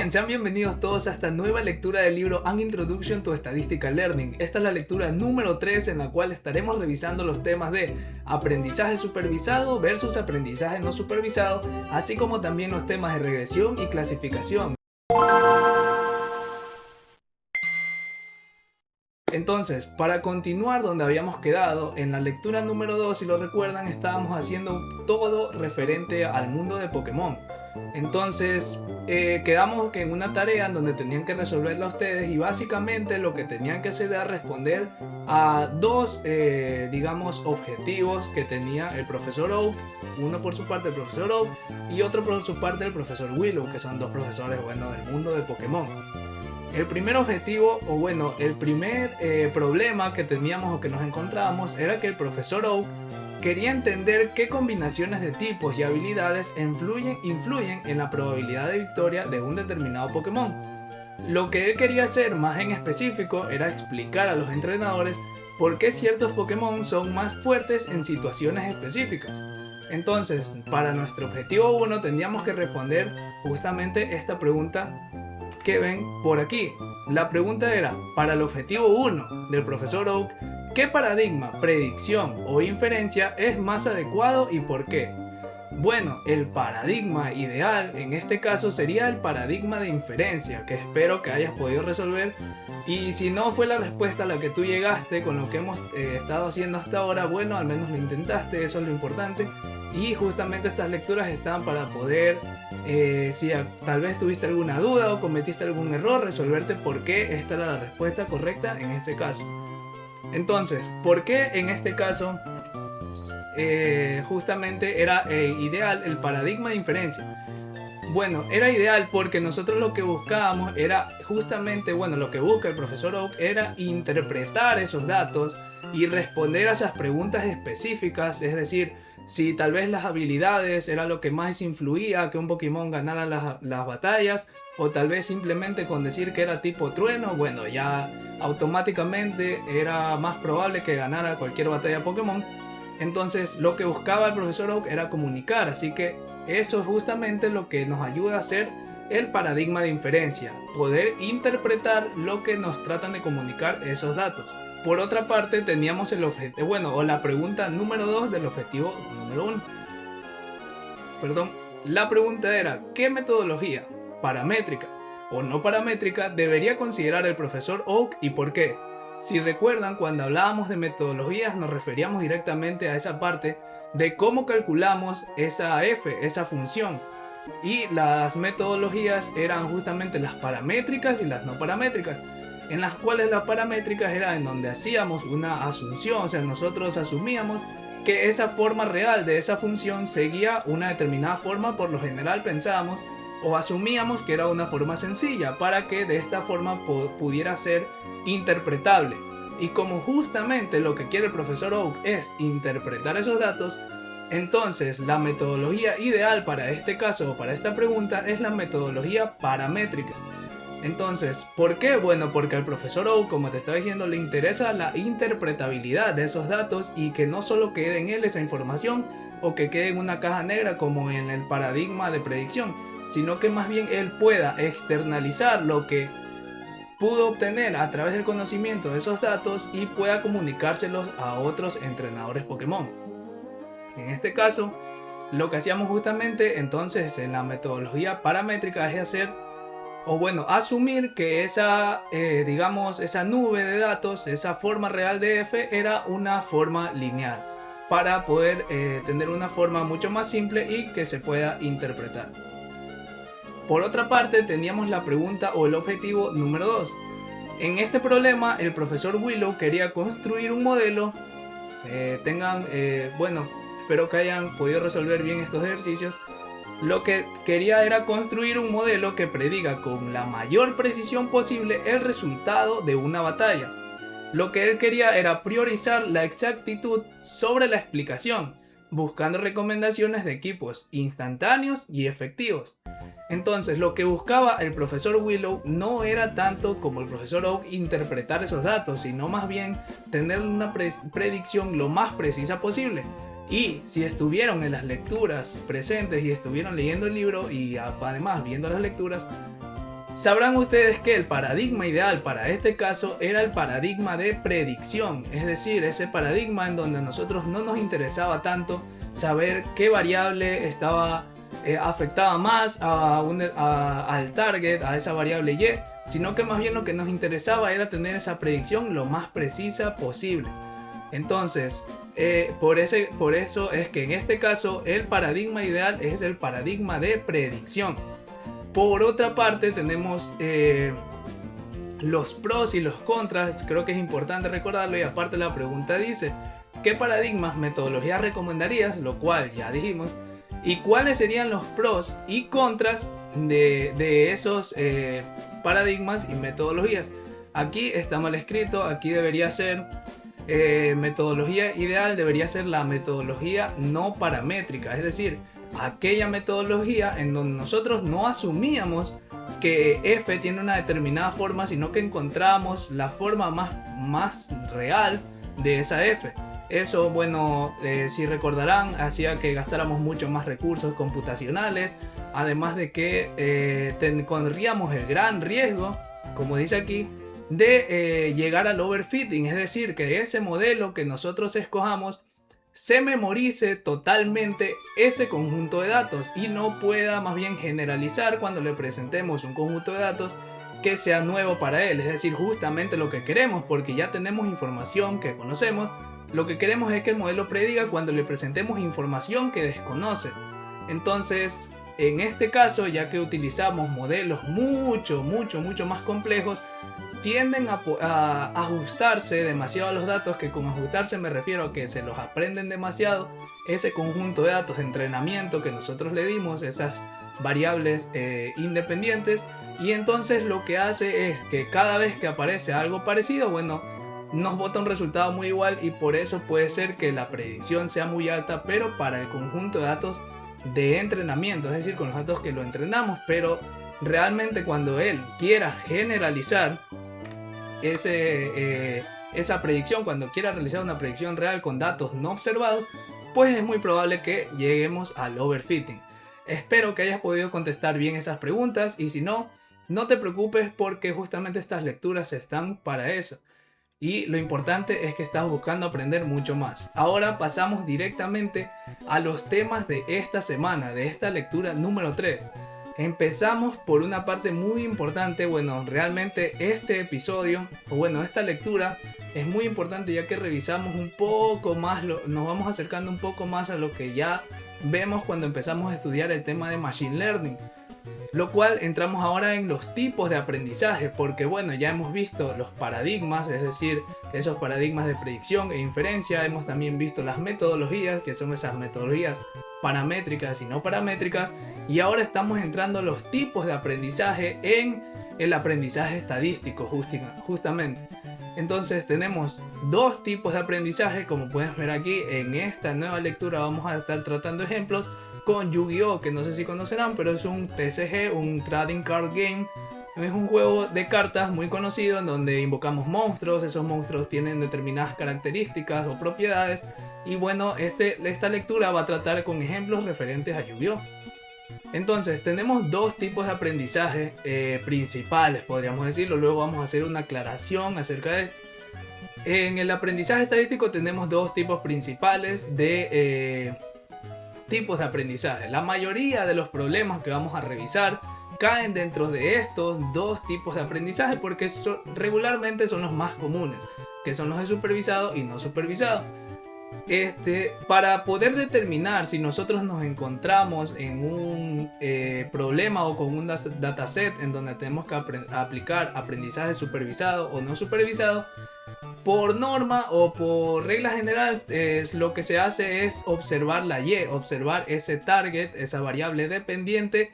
bien, sean bienvenidos todos a esta nueva lectura del libro An Introduction to Statistical Learning. Esta es la lectura número 3 en la cual estaremos revisando los temas de aprendizaje supervisado versus aprendizaje no supervisado, así como también los temas de regresión y clasificación. Entonces, para continuar donde habíamos quedado, en la lectura número 2, si lo recuerdan, estábamos haciendo todo referente al mundo de Pokémon. Entonces, quedamos que en una tarea en donde tenían que resolverla ustedes y básicamente lo que tenían que hacer era responder a dos, objetivos que tenía el profesor Oak, uno por su parte el profesor Oak y otro por su parte el profesor Willow, que son dos profesores, del mundo de Pokémon. El primer objetivo, el primer problema que teníamos o que nos encontrábamos era que el profesor Oak quería entender qué combinaciones de tipos y habilidades influyen en la probabilidad de victoria de un determinado Pokémon. Lo que él quería hacer más en específico era explicar a los entrenadores por qué ciertos Pokémon son más fuertes en situaciones específicas. Entonces, para nuestro objetivo 1 tendríamos que responder justamente esta pregunta que ven por aquí. La pregunta era, para el objetivo 1 del profesor Oak, ¿qué paradigma, predicción o inferencia es más adecuado y por qué? Bueno, el paradigma ideal en este caso sería el paradigma de inferencia, que espero que hayas podido resolver. Y si no fue la respuesta a la que tú llegaste con lo que hemos estado haciendo hasta ahora, al menos lo intentaste, eso es lo importante. Y justamente estas lecturas están para poder, si tal vez tuviste alguna duda o cometiste algún error, resolverte por qué esta era la respuesta correcta en este caso. Entonces, ¿por qué en este caso justamente era ideal el paradigma de inferencia? Bueno, era ideal porque nosotros lo que buscábamos era justamente, lo que busca el profesor Oak era interpretar esos datos y responder a esas preguntas específicas, es decir, si tal vez las habilidades era lo que más influía que un Pokémon ganara las batallas, o tal vez simplemente con decir que era tipo trueno, ya automáticamente era más probable que ganara cualquier batalla Pokémon. Entonces lo que buscaba el profesor Oak era comunicar, así que eso es justamente lo que nos ayuda a hacer el paradigma de inferencia, poder interpretar lo que nos tratan de comunicar esos datos. Por otra parte teníamos el objetivo, la pregunta número 2 del objetivo número 1. La pregunta era, ¿qué metodología, paramétrica o no paramétrica, debería considerar el profesor Oak y por qué? Si recuerdan, cuando hablábamos de metodologías nos referíamos directamente a esa parte de cómo calculamos esa f, esa función. Y las metodologías eran justamente las paramétricas y las no paramétricas, en las cuales las paramétricas era en donde hacíamos una asunción, o sea, nosotros asumíamos que esa forma real de esa función seguía una determinada forma, por lo general pensábamos o asumíamos que era una forma sencilla para que de esta forma pudiera ser interpretable. Y como justamente lo que quiere el profesor Oak es interpretar esos datos, entonces la metodología ideal para este caso o para esta pregunta es la metodología paramétrica. Entonces, ¿por qué? Bueno, porque al profesor Oak, como te estaba diciendo, le interesa la interpretabilidad de esos datos y que no solo quede en él esa información o que quede en una caja negra como en el paradigma de predicción, sino que más bien él pueda externalizar lo que pudo obtener a través del conocimiento de esos datos y pueda comunicárselos a otros entrenadores Pokémon. En este caso, lo que hacíamos justamente entonces en la metodología paramétrica es asumir que esa nube de datos, esa forma real de f era una forma lineal para poder tener una forma mucho más simple y que se pueda interpretar. Por otra parte teníamos la pregunta o el objetivo número 2. En este problema el profesor Willow quería construir un modelo. Espero que hayan podido resolver bien estos ejercicios. Lo que quería era construir un modelo que prediga con la mayor precisión posible el resultado de una batalla. Lo que él quería era priorizar la exactitud sobre la explicación, buscando recomendaciones de equipos instantáneos y efectivos. Entonces lo que buscaba el profesor Willow no era tanto como el profesor Oak interpretar esos datos, sino más bien tener una predicción lo más precisa posible. Y si estuvieron en las lecturas presentes y estuvieron leyendo el libro y además viendo las lecturas, Sabrán ustedes que el paradigma ideal para este caso era el paradigma de predicción, es decir, ese paradigma en donde a nosotros no nos interesaba tanto saber qué variable afectaba más al target, a esa variable Y, sino que más bien lo que nos interesaba era tener esa predicción lo más precisa posible. Entonces, por eso es que en este caso el paradigma ideal es el paradigma de predicción. Por otra parte tenemos los pros y los contras, creo que es importante recordarlo, y aparte la pregunta dice ¿qué paradigmas, metodologías recomendarías? Lo cual ya dijimos. ¿Y cuáles serían los pros y contras de esos paradigmas y metodologías? Aquí está mal escrito, aquí debería ser metodología ideal, debería ser la metodología no paramétrica, es decir, aquella metodología en donde nosotros no asumíamos que f tiene una determinada forma, sino que encontramos la forma más real de esa f. Eso, bueno, si recordarán, hacía que gastáramos mucho más recursos computacionales, además de que corríamos el gran riesgo, como dice aquí, de llegar al overfitting, es decir, que ese modelo que nosotros escojamos se memorice totalmente ese conjunto de datos y no pueda más bien generalizar cuando le presentemos un conjunto de datos que sea nuevo para él, es decir, justamente lo que queremos, porque ya tenemos información que conocemos. Lo que queremos es que el modelo prediga cuando le presentemos información que desconoce. Entonces, en este caso, ya que utilizamos modelos mucho más complejos, tienden a ajustarse demasiado a los datos, que con ajustarse me refiero a que se los aprenden demasiado, ese conjunto de datos de entrenamiento que nosotros le dimos, esas variables independientes, y entonces lo que hace es que cada vez que aparece algo parecido, bueno, nos bota un resultado muy igual, y por eso puede ser que la predicción sea muy alta, pero para el conjunto de datos de entrenamiento, es decir, con los datos que lo entrenamos, pero realmente cuando él quiera generalizar esa predicción, cuando quiera realizar una predicción real con datos no observados, pues es muy probable que lleguemos al overfitting. Espero que hayas podido contestar bien esas preguntas, y si no, no te preocupes, porque justamente estas lecturas están para eso. Y lo importante es que estás buscando aprender mucho más. Ahora pasamos directamente a los temas de esta semana, de esta lectura número 3. Empezamos por una parte muy importante. Bueno, realmente este episodio, o bueno, esta lectura es muy importante, ya que revisamos un poco más, nos vamos acercando un poco más a lo que ya vemos cuando empezamos a estudiar el tema de Machine Learning. Lo cual entramos ahora en los tipos de aprendizaje, porque bueno, ya hemos visto los paradigmas, es decir, esos paradigmas de predicción e inferencia. Hemos también visto las metodologías, que son esas metodologías paramétricas y no paramétricas, y ahora estamos entrando a los tipos de aprendizaje en el aprendizaje estadístico justamente. Entonces tenemos dos tipos de aprendizaje, como pueden ver aquí. En esta nueva lectura vamos a estar tratando ejemplos con Yu-Gi-Oh, que no sé si conocerán, pero es un TCG, un Trading Card Game. Es un juego de cartas muy conocido en donde invocamos monstruos. Esos monstruos tienen determinadas características o propiedades, y bueno, esta lectura va a tratar con ejemplos referentes a Yu-Gi-Oh. Entonces tenemos dos tipos de aprendizaje principales, podríamos decirlo. Luego vamos a hacer una aclaración acerca de esto. En el aprendizaje estadístico tenemos dos tipos principales de tipos de aprendizaje. La mayoría de los problemas que vamos a revisar caen dentro de estos dos tipos de aprendizaje, porque regularmente son los más comunes, que son los de supervisado y no supervisado. Para poder determinar si nosotros nos encontramos en un problema o con un dataset en donde tenemos que aplicar aprendizaje supervisado o no supervisado, por norma o por regla general, lo que se hace es observar la Y, observar ese target, esa variable dependiente,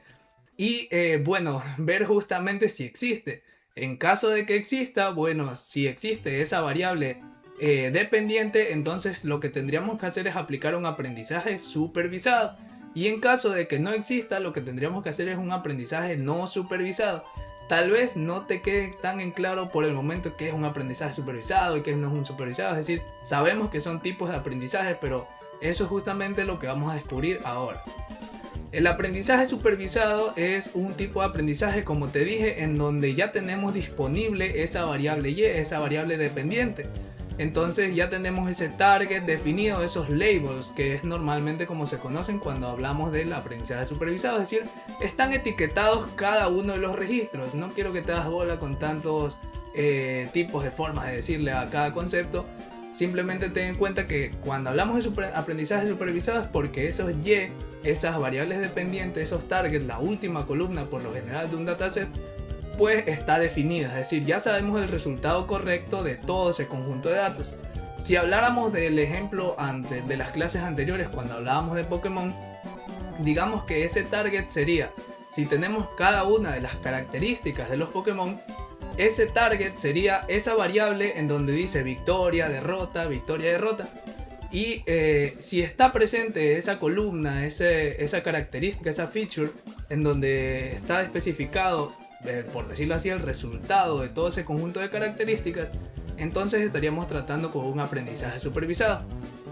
y bueno, ver justamente si existe. En caso de que exista, bueno, si existe esa variable dependiente, entonces lo que tendríamos que hacer es aplicar un aprendizaje supervisado. Y en caso de que no exista, lo que tendríamos que hacer es un aprendizaje no supervisado. Tal vez no te quede tan en claro por el momento qué es un aprendizaje supervisado y qué no es un supervisado. Es decir, sabemos que son tipos de aprendizaje, pero eso es justamente lo que vamos a descubrir ahora. El aprendizaje supervisado es un tipo de aprendizaje, como te dije, en donde ya tenemos disponible esa variable y, esa variable dependiente. Entonces ya tenemos ese target definido, esos labels, que es normalmente como se conocen cuando hablamos del aprendizaje supervisado. Es decir, están etiquetados cada uno de los registros. No quiero que te das bola con tantos tipos de formas de decirle a cada concepto. Simplemente ten en cuenta que cuando hablamos de aprendizaje supervisado es porque esos y, esas variables dependientes, esos targets, la última columna por lo general de un dataset, pues está definida. Es decir, ya sabemos el resultado correcto de todo ese conjunto de datos. Si habláramos del ejemplo de las clases anteriores, cuando hablábamos de Pokémon, digamos que ese target sería, si tenemos cada una de las características de los Pokémon, ese target sería esa variable en donde dice victoria, derrota, y si está presente esa columna, esa característica, esa feature en donde está especificado, por decirlo así, el resultado de todo ese conjunto de características, entonces estaríamos tratando con un aprendizaje supervisado.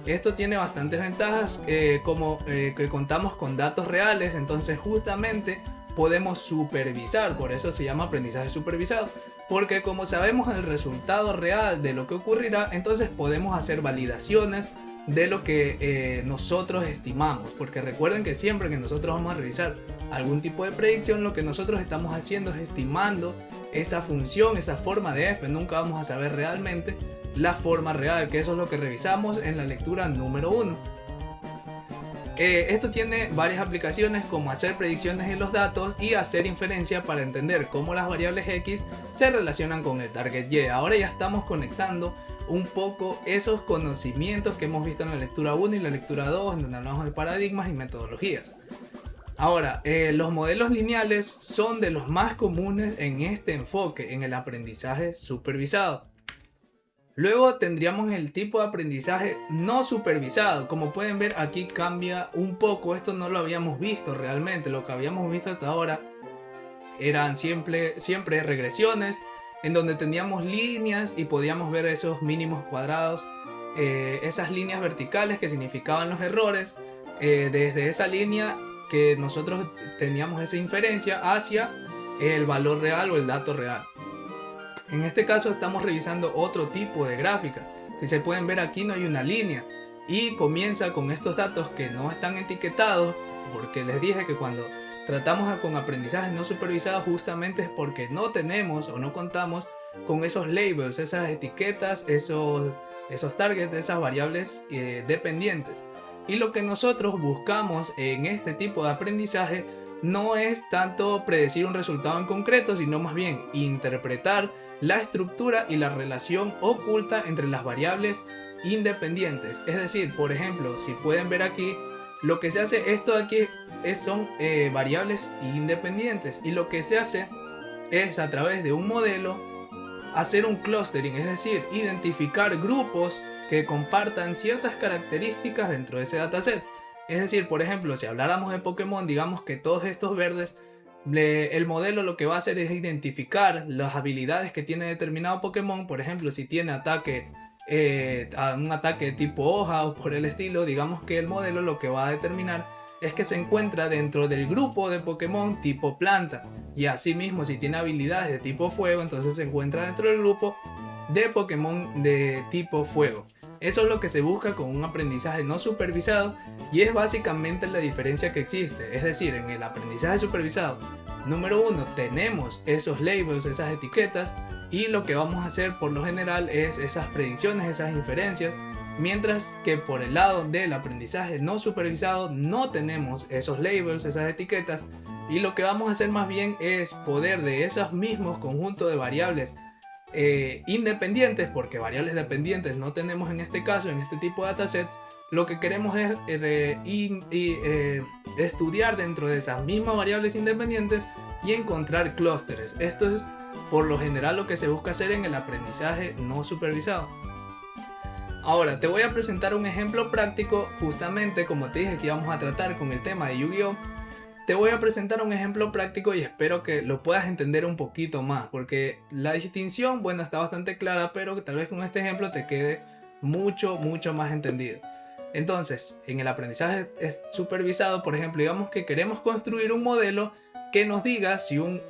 Esto tiene bastantes ventajas, como que contamos con datos reales, entonces justamente podemos supervisar, por eso se llama aprendizaje supervisado, porque como sabemos el resultado real de lo que ocurrirá, entonces podemos hacer validaciones de lo que nosotros estimamos, porque recuerden que siempre que nosotros vamos a revisar algún tipo de predicción, lo que nosotros estamos haciendo es estimando esa función, esa forma de f. Nunca vamos a saber realmente la forma real, que eso es lo que revisamos en la lectura número 1. Esto tiene varias aplicaciones, como hacer predicciones en los datos y hacer inferencia para entender cómo las variables x se relacionan con el target y. Ahora ya estamos conectando un poco esos conocimientos que hemos visto en la lectura 1 y la lectura 2, en donde hablamos de paradigmas y metodologías. Ahora, los modelos lineales son de los más comunes en este enfoque, en el aprendizaje supervisado. Luego tendríamos el tipo de aprendizaje no supervisado. Como pueden ver, aquí cambia un poco. Esto no lo habíamos visto realmente. Lo que habíamos visto hasta ahora eran siempre regresiones, en donde teníamos líneas y podíamos ver esos mínimos cuadrados, esas líneas verticales que significaban los errores, desde esa línea que nosotros teníamos esa inferencia hacia el valor real o el dato real. En este caso estamos revisando otro tipo de gráfica. Si se pueden ver, aquí no hay una línea y comienza con estos datos que no están etiquetados, porque les dije que cuando tratamos con aprendizaje no supervisado justamente es porque no tenemos o no contamos con esos labels, esas etiquetas, esos targets, esas variables dependientes. Y lo que nosotros buscamos en este tipo de aprendizaje no es tanto predecir un resultado en concreto, sino más bien interpretar la estructura y la relación oculta entre las variables independientes. Es decir, por ejemplo, si pueden ver aquí, lo que se hace, esto de aquí son variables independientes, y lo que se hace es, a través de un modelo, hacer un clustering, es decir, identificar grupos que compartan ciertas características dentro de ese dataset. Es decir, por ejemplo, si habláramos de Pokémon, digamos que todos estos verdes, el modelo lo que va a hacer es identificar las habilidades que tiene determinado Pokémon. Por ejemplo, si tiene ataque, un ataque tipo hoja o por el estilo, digamos que el modelo lo que va a determinar es que se encuentra dentro del grupo de Pokémon tipo planta. Y asimismo, si tiene habilidades de tipo fuego, entonces se encuentra dentro del grupo de Pokémon de tipo fuego. Eso es lo que se busca con un aprendizaje no supervisado, y es básicamente la diferencia que existe. Es decir, en el aprendizaje supervisado, número 1, tenemos esos labels, esas etiquetas, y lo que vamos a hacer por lo general es esas predicciones, esas inferencias, mientras que por el lado del aprendizaje no supervisado no tenemos esos labels, esas etiquetas, y lo que vamos a hacer más bien es poder de esos mismos conjuntos de variables independientes, porque variables dependientes no tenemos en este caso, en este tipo de datasets, lo que queremos es estudiar dentro de esas mismas variables independientes y encontrar clústeres. Esto es por lo general lo que se busca hacer en el aprendizaje no supervisado. Ahora te voy a presentar un ejemplo práctico, justamente como te dije que íbamos a tratar con el tema de Yu-Gi-Oh! Te voy a presentar un ejemplo práctico y espero que lo puedas entender un poquito más, porque la distinción, bueno, está bastante clara, pero que tal vez con este ejemplo te quede mucho más entendido. Entonces, en el aprendizaje supervisado, por ejemplo, digamos que queremos construir un modelo que nos diga si un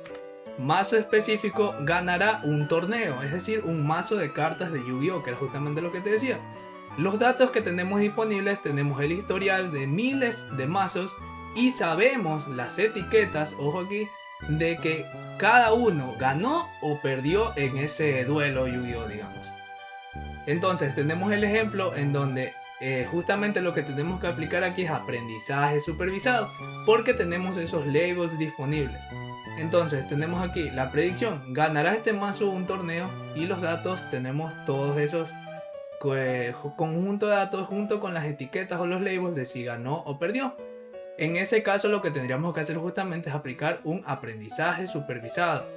mazo específico ganará un torneo, es decir, un mazo de cartas de Yu-Gi-Oh, que era justamente lo que te decía. Los datos que tenemos disponibles, tenemos el historial de miles de mazos y sabemos las etiquetas, ojo aquí, de que cada uno ganó o perdió en ese duelo Yu-Gi-Oh, digamos. Entonces tenemos el ejemplo en donde justamente lo que tenemos que aplicar aquí es aprendizaje supervisado, porque tenemos esos labels disponibles. Entonces tenemos aquí la predicción, ganará este mazo un torneo, y los datos tenemos todos esos conjunto de datos junto con las etiquetas o los labels de si ganó o perdió. En ese caso lo que tendríamos que hacer justamente es aplicar un aprendizaje supervisado.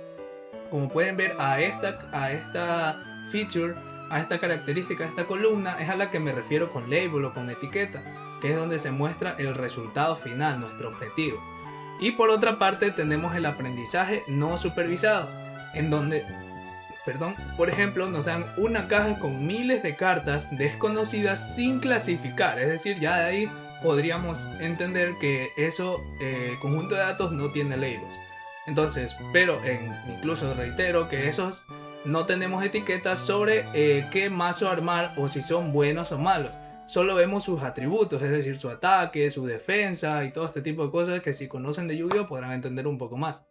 Como pueden ver, a esta feature, a esta característica, a esta columna, es a la que me refiero con label o con etiqueta, que es donde se muestra el resultado final, nuestro objetivo. Y por otra parte tenemos el aprendizaje no supervisado, en donde, por ejemplo, nos dan una caja con miles de cartas desconocidas sin clasificar, es decir, ya de ahí podríamos entender que eso conjunto de datos no tiene labels. Entonces, pero incluso reitero que esos no tenemos etiquetas sobre qué mazo armar o si son buenos o malos. Solo vemos sus atributos, es decir, su ataque, su defensa y todo este tipo de cosas que si conocen de Yu-Gi-Oh podrán entender un poco más.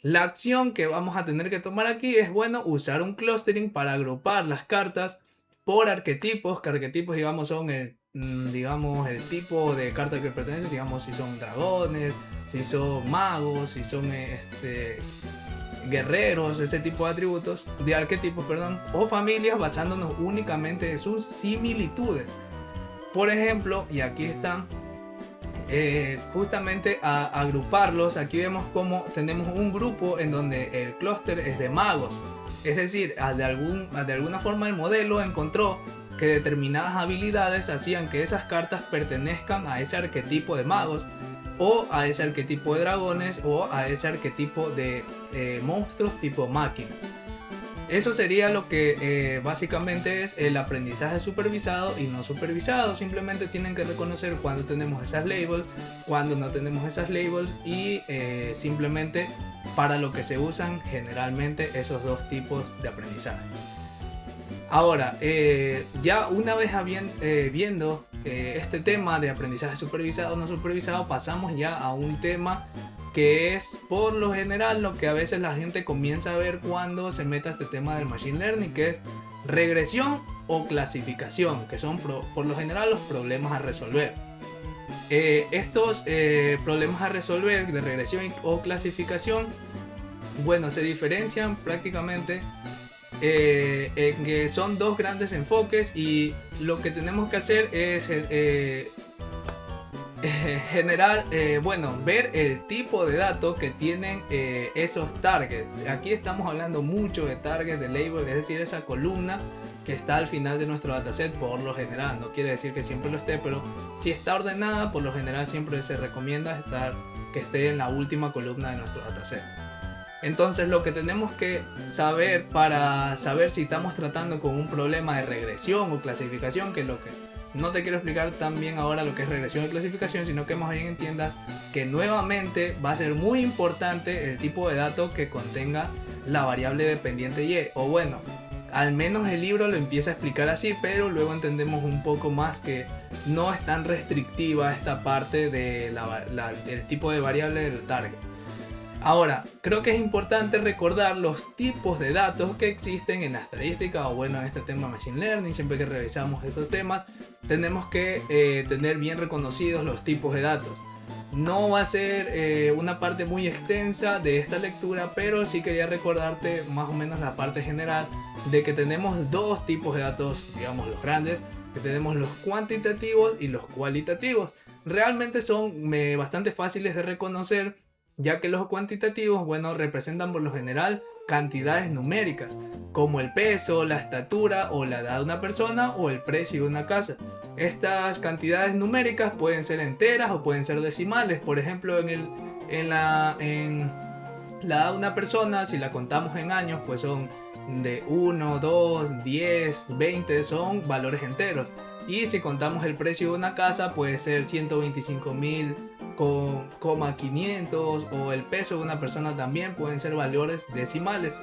La acción que vamos a tener que tomar aquí es, bueno, usar un clustering para agrupar las cartas por arquetipos, que arquetipos, digamos, son el tipo de carta que pertenece, digamos, si son dragones, si son magos, si son guerreros, ese tipo de atributos, de arquetipos, o familias, basándonos únicamente en sus similitudes. Por ejemplo, y aquí están, justamente a agruparlos, aquí vemos como tenemos un grupo en donde el clúster es de magos, es decir, de alguna forma el modelo encontró que determinadas habilidades hacían que esas cartas pertenezcan a ese arquetipo de magos, o a ese arquetipo de dragones, o a ese arquetipo de monstruos tipo máquina. Eso sería lo que básicamente es el aprendizaje supervisado y no supervisado. Simplemente tienen que reconocer cuando tenemos esas labels, cuando no tenemos esas labels, y simplemente para lo que se usan generalmente esos dos tipos de aprendizaje. Ahora, ya una vez viendo este tema de aprendizaje supervisado o no supervisado, pasamos ya a un tema que es por lo general lo que a veces la gente comienza a ver cuando se mete a este tema del machine learning, que es regresión o clasificación, que son por lo general los problemas a resolver. Estos problemas a resolver de regresión o clasificación, bueno, se diferencian prácticamente en que son dos grandes enfoques, y lo que tenemos que hacer es generar, ver el tipo de datos que tienen esos targets. Aquí estamos hablando mucho de target, de label, es decir, esa columna que está al final de nuestro dataset por lo general. No quiere decir que siempre lo esté, pero si está ordenada, por lo general siempre se recomienda que esté en la última columna de nuestro dataset. Entonces lo que tenemos que saber para saber si estamos tratando con un problema de regresión o clasificación, que es lo que no te quiero explicar tan bien ahora lo que es regresión y clasificación, sino que más bien entiendas que nuevamente va a ser muy importante el tipo de dato que contenga la variable dependiente y, o bueno, al menos el libro lo empieza a explicar así, pero luego entendemos un poco más que no es tan restrictiva esta parte de el tipo de variable del target. Ahora, creo que es importante recordar los tipos de datos que existen en la estadística, o bueno, en este tema Machine Learning. Siempre que revisamos estos temas, tenemos que tener bien reconocidos los tipos de datos. No va a ser una parte muy extensa de esta lectura, pero sí quería recordarte más o menos la parte general de que tenemos dos tipos de datos, digamos los grandes, que tenemos los cuantitativos y los cualitativos. Realmente son bastante fáciles de reconocer, ya que los cuantitativos, bueno, representan por lo general cantidades numéricas, como el peso, la estatura o la edad de una persona, o el precio de una casa. Estas cantidades numéricas pueden ser enteras o pueden ser decimales. Por ejemplo, en la edad de una persona, si la contamos en años, pues son de 1, 2, 10, 20, son valores enteros. Y si contamos el precio de una casa, puede ser 125.000 con 500, o el peso de una persona también pueden ser valores decimales.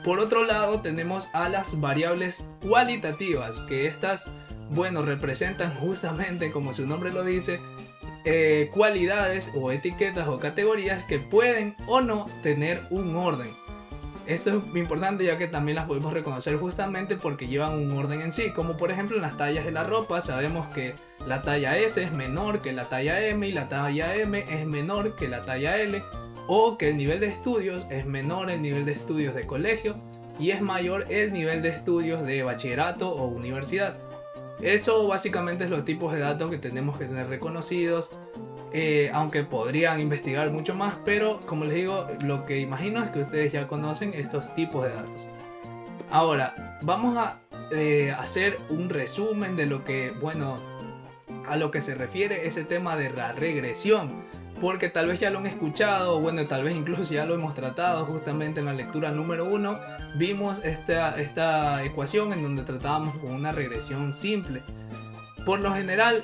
Por otro lado, tenemos a las variables cualitativas, que estas, bueno, representan justamente, como su nombre lo dice, cualidades o etiquetas o categorías que pueden o no tener un orden. Esto es importante, ya que también las podemos reconocer justamente porque llevan un orden en sí, como por ejemplo en las tallas de la ropa. Sabemos que la talla S es menor que la talla M y la talla M es menor que la talla L, o que el nivel de estudios es menor el nivel de estudios de colegio y es mayor el nivel de estudios de bachillerato o universidad. Eso básicamente es los tipos de datos que tenemos que tener reconocidos, aunque podrían investigar mucho más, pero como les digo, lo que imagino es que ustedes ya conocen estos tipos de datos. Ahora, vamos a hacer un resumen de lo que, bueno, a lo que se refiere ese tema de la regresión, porque tal vez ya lo han escuchado, o bueno, tal vez incluso ya lo hemos tratado justamente en la lectura número 1. Vimos esta ecuación en donde tratábamos con una regresión simple. Por lo general,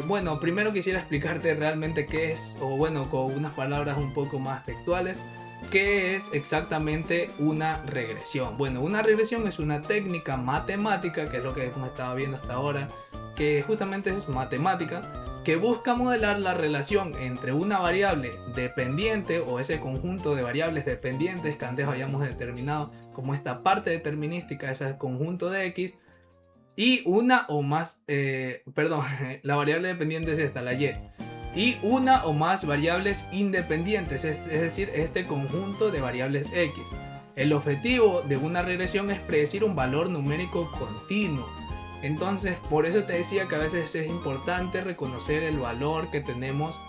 bueno, primero quisiera explicarte realmente qué es, o bueno, con unas palabras un poco más textuales, qué es exactamente una regresión. Bueno, una regresión es una técnica matemática, que es lo que hemos estado viendo hasta ahora, que justamente es matemática, que busca modelar la relación entre una variable dependiente o ese conjunto de variables dependientes que antes habíamos determinado como esta parte determinística, ese conjunto de X, y una o más, la variable dependiente es esta, la Y, y una o más variables independientes, es decir, este conjunto de variables X. El objetivo de una regresión es predecir un valor numérico continuo. Entonces, por eso te decía que a veces es importante reconocer el valor que tenemos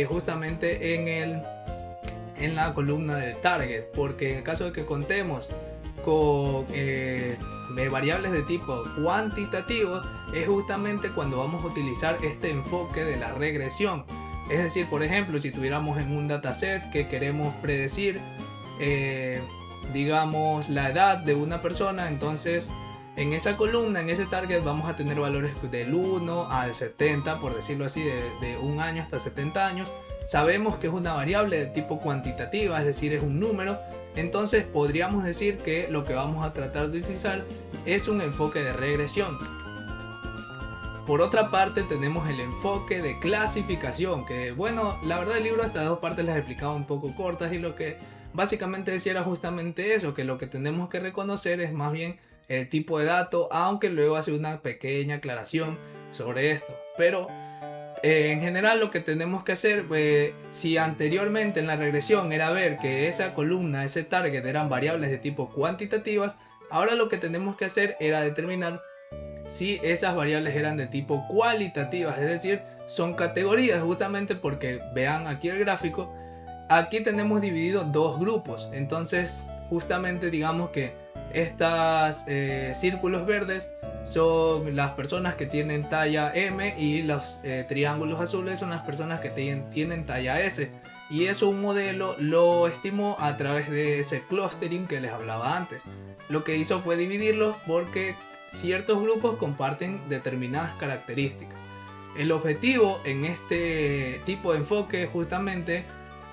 justamente en la columna del target, porque en el caso de que contemos con variables de tipo cuantitativo, es justamente cuando vamos a utilizar este enfoque de la regresión. Es decir, por ejemplo, si tuviéramos en un dataset que queremos predecir, digamos, la edad de una persona, entonces en esa columna, en ese target, vamos a tener valores del 1 al 70, por decirlo así, de 1 año hasta 70 años. Sabemos que es una variable de tipo cuantitativa, es decir, es un número. Entonces podríamos decir que lo que vamos a tratar de utilizar es un enfoque de regresión. Por otra parte, tenemos el enfoque de clasificación, que bueno, la verdad el libro estas dos partes las explicaba un poco cortas, y lo que básicamente decía era justamente eso, que lo que tenemos que reconocer es más bien el tipo de dato, aunque luego hace una pequeña aclaración sobre esto. Pero en general lo que tenemos que hacer, si anteriormente en la regresión era ver que esa columna, ese target eran variables de tipo cuantitativas, ahora lo que tenemos que hacer era determinar si esas variables eran de tipo cualitativas, es decir, son categorías, justamente porque vean aquí el gráfico, aquí tenemos dividido dos grupos. Entonces justamente digamos que estos círculos verdes son las personas que tienen talla M, y los triángulos azules son las personas que tienen talla S. Y eso un modelo lo estimó a través de ese clustering que les hablaba antes. Lo que hizo fue dividirlos porque ciertos grupos comparten determinadas características. El objetivo en este tipo de enfoque justamente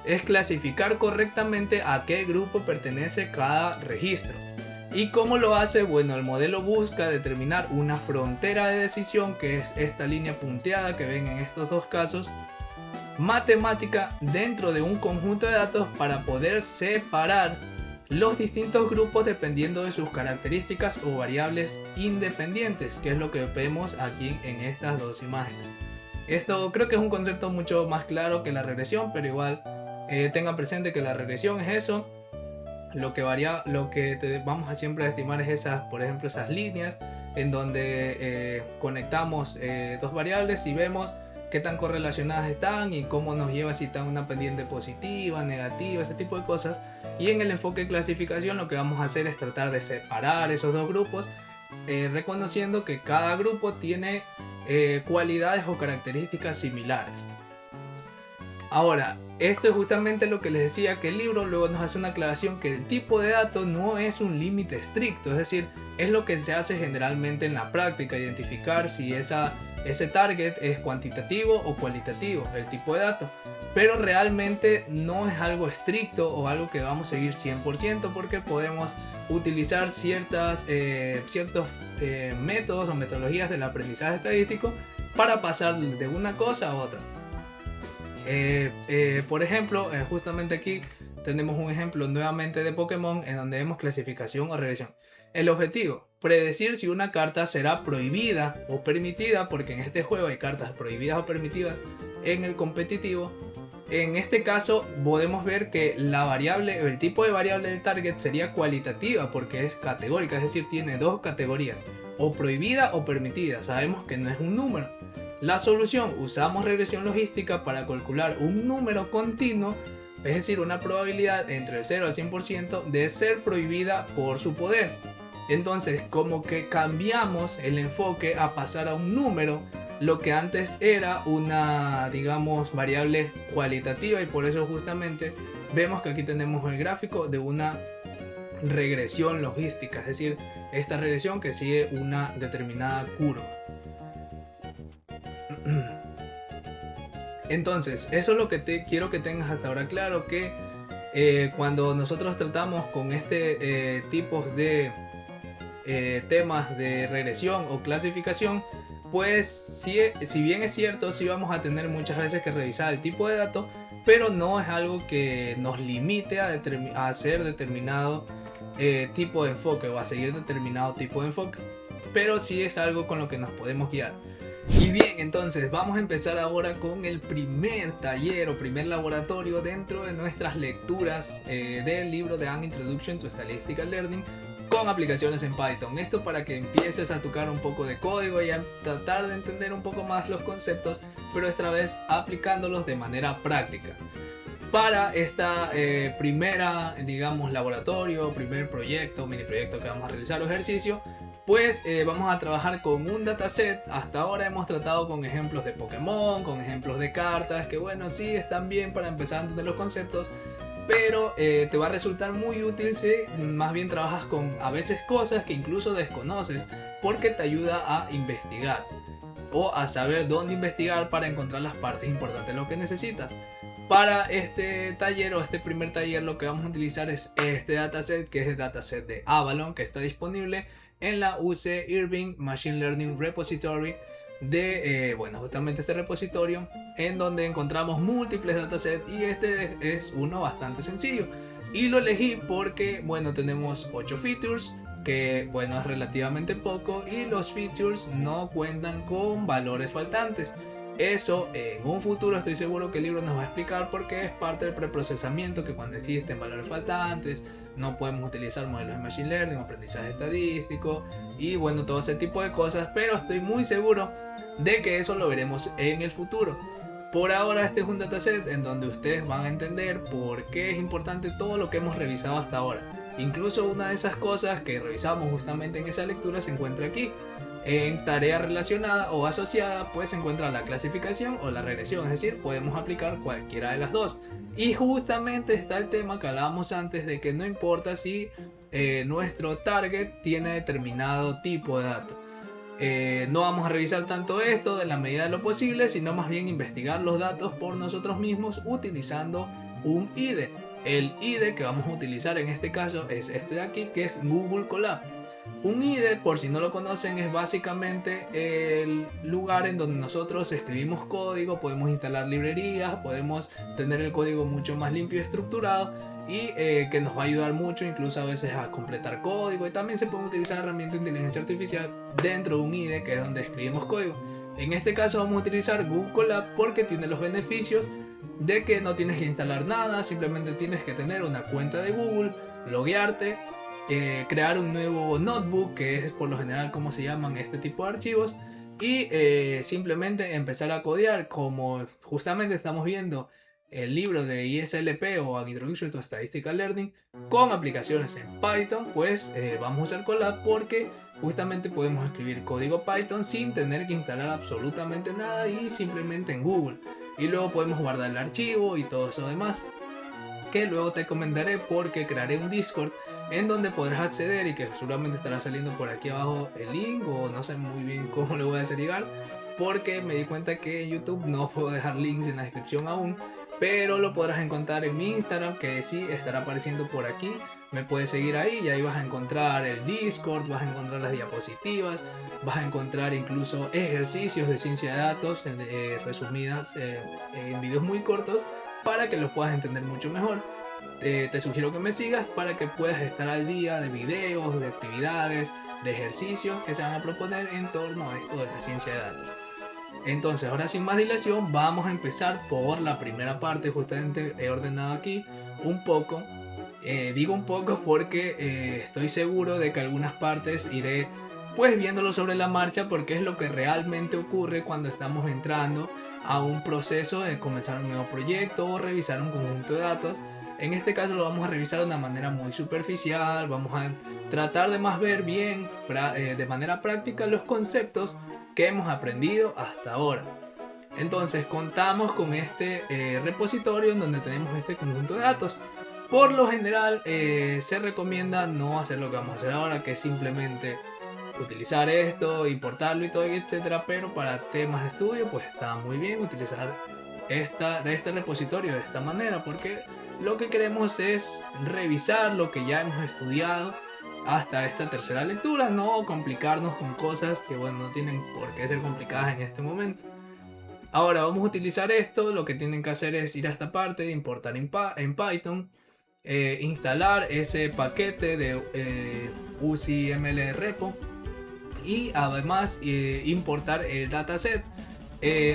es clasificar correctamente a qué grupo pertenece cada registro. ¿Y cómo lo hace? Bueno, el modelo busca determinar una frontera de decisión, que es esta línea punteada que ven en estos dos casos, matemática dentro de un conjunto de datos, para poder separar los distintos grupos dependiendo de sus características o variables independientes, que es lo que vemos aquí en estas dos imágenes. Esto creo que es un concepto mucho más claro que la regresión, pero igual tengan presente que la regresión es eso. Lo que vamos a siempre estimar es esas, por ejemplo, esas líneas en donde conectamos dos variables y vemos qué tan correlacionadas están y cómo nos lleva, si está una pendiente positiva, negativa, ese tipo de cosas. Y en el enfoque de clasificación lo que vamos a hacer es tratar de separar esos dos grupos, reconociendo que cada grupo tiene cualidades o características similares. Ahora, esto es justamente lo que les decía, que el libro luego nos hace una aclaración que el tipo de dato no es un límite estricto, es decir, es lo que se hace generalmente en la práctica, identificar si ese target es cuantitativo o cualitativo, el tipo de dato. Pero realmente no es algo estricto o algo que vamos a seguir 100% porque podemos utilizar ciertos métodos o metodologías del aprendizaje estadístico para pasar de una cosa a otra. Por ejemplo, justamente aquí tenemos un ejemplo nuevamente de Pokémon en donde vemos clasificación o regresión. El objetivo, predecir si una carta será prohibida o permitida, porque en este juego hay cartas prohibidas o permitidas en el competitivo. En este caso podemos ver que la variable, el tipo de variable del target sería cualitativa porque es categórica, es decir, tiene dos categorías, o prohibida o permitida. Sabemos que no es un número. La solución, usamos regresión logística para calcular un número continuo, es decir, una probabilidad entre el 0 al 100% de ser prohibida por su poder. Entonces, como que cambiamos el enfoque a pasar a un número, lo que antes era una, digamos, variable cualitativa, y por eso justamente vemos que aquí tenemos el gráfico de una regresión logística, es decir, esta regresión que sigue una determinada curva. Entonces, eso es lo que quiero que tengas hasta ahora claro, que cuando nosotros tratamos con tipos de temas de regresión o clasificación, pues si bien es cierto, sí vamos a tener muchas veces que revisar el tipo de datos, pero no es algo que nos limite a hacer determinado tipo de enfoque o a seguir determinado tipo de enfoque, pero sí es algo con lo que nos podemos guiar. Y bien, entonces vamos a empezar ahora con el primer taller o primer laboratorio dentro de nuestras lecturas del libro de An Introduction to Statistical Learning con aplicaciones en Python. Esto para que empieces a tocar un poco de código y a tratar de entender un poco más los conceptos, pero esta vez aplicándolos de manera práctica. Para esta primera, digamos, laboratorio, primer proyecto, mini proyecto que vamos a realizar o ejercicio, pues vamos a trabajar con un dataset. Hasta ahora hemos tratado con ejemplos de Pokémon, con ejemplos de cartas, que bueno, sí están bien para empezar a entender los conceptos, pero te va a resultar muy útil si más bien trabajas con a veces cosas que incluso desconoces, porque te ayuda a investigar o a saber dónde investigar para encontrar las partes importantes de lo que necesitas. Para este taller o este primer taller lo que vamos a utilizar es este dataset, que es el dataset de Avalon, que está disponible en la UC Irving Machine Learning Repository de, bueno, justamente este repositorio en donde encontramos múltiples datasets, y este es uno bastante sencillo y lo elegí porque, bueno, tenemos 8 features, que bueno, es relativamente poco, y los features no cuentan con valores faltantes. Eso en un futuro estoy seguro que el libro nos va a explicar, porque es parte del preprocesamiento, que cuando existen valores faltantes no podemos utilizar modelos de Machine Learning, aprendizaje estadístico y bueno, todo ese tipo de cosas, pero estoy muy seguro de que eso lo veremos en el futuro. Por ahora este es un dataset en donde ustedes van a entender por qué es importante todo lo que hemos revisado hasta ahora. Incluso una de esas cosas que revisamos justamente en esa lectura se encuentra aquí. En tarea relacionada o asociada pues se encuentra la clasificación o la regresión, es decir, podemos aplicar cualquiera de las dos. Y justamente está el tema que hablábamos antes, de que no importa si nuestro target tiene determinado tipo de dato. No vamos a revisar tanto esto de la medida de lo posible, sino más bien investigar los datos por nosotros mismos utilizando un IDE. El IDE que vamos a utilizar en este caso es este de aquí, que es Google Colab. Un IDE, por si no lo conocen, es básicamente el lugar en donde nosotros escribimos código, podemos instalar librerías, podemos tener el código mucho más limpio y estructurado, y que nos va a ayudar mucho incluso a veces a completar código, y también se pueden utilizar herramientas de inteligencia artificial dentro de un IDE, que es donde escribimos código. En este caso vamos a utilizar Google Colab porque tiene los beneficios de que no tienes que instalar nada, simplemente tienes que tener una cuenta de Google, loguearte, crear un nuevo notebook, que es por lo general como se llaman este tipo de archivos, y simplemente empezar a codear, como justamente estamos viendo el libro de ISLP o An Introduction to Statistical Learning con aplicaciones en Python. Pues vamos a usar Colab porque justamente podemos escribir código Python sin tener que instalar absolutamente nada y simplemente en Google. y luego podemos guardar el archivo y todo eso demás, que luego te comentaré porque crearé un Discord en donde podrás acceder y que seguramente estará saliendo por aquí abajo el link, o no sé muy bien cómo le voy a hacer llegar, porque me di cuenta que en YouTube no puedo dejar links en la descripción aún, pero lo podrás encontrar en mi Instagram, que sí estará apareciendo por aquí. Me puedes seguir ahí y ahí vas a encontrar el Discord, vas a encontrar las diapositivas, vas a encontrar incluso ejercicios de ciencia de datos resumidas en videos muy cortos para que los puedas entender mucho mejor. Te sugiero que me sigas para que puedas estar al día de videos, de actividades, de ejercicios que se van a proponer en torno a esto de la ciencia de datos. Entonces, ahora sin más dilación, vamos a empezar por la primera parte. Justamente he ordenado aquí un poco. Digo un poco porque estoy seguro de que algunas partes iré pues viéndolo sobre la marcha, porque es lo que realmente ocurre cuando estamos entrando a un proceso de comenzar un nuevo proyecto o revisar un conjunto de datos. En este caso lo vamos a revisar de una manera muy superficial, vamos a tratar de más ver bien de manera práctica los conceptos que hemos aprendido hasta ahora. Entonces contamos con este repositorio en donde tenemos este conjunto de datos. Por lo general se recomienda no hacer lo que vamos a hacer ahora, que es simplemente utilizar esto, importarlo y todo, etcétera. Pero para temas de estudio pues está muy bien utilizar este repositorio de esta manera, porque lo que queremos es revisar lo que ya hemos estudiado hasta esta tercera lectura, no complicarnos con cosas que bueno, no tienen por qué ser complicadas en este momento. Ahora vamos a utilizar esto. Lo que tienen que hacer es ir a esta parte de importar en Python, instalar ese paquete de UCML repo y además importar el dataset.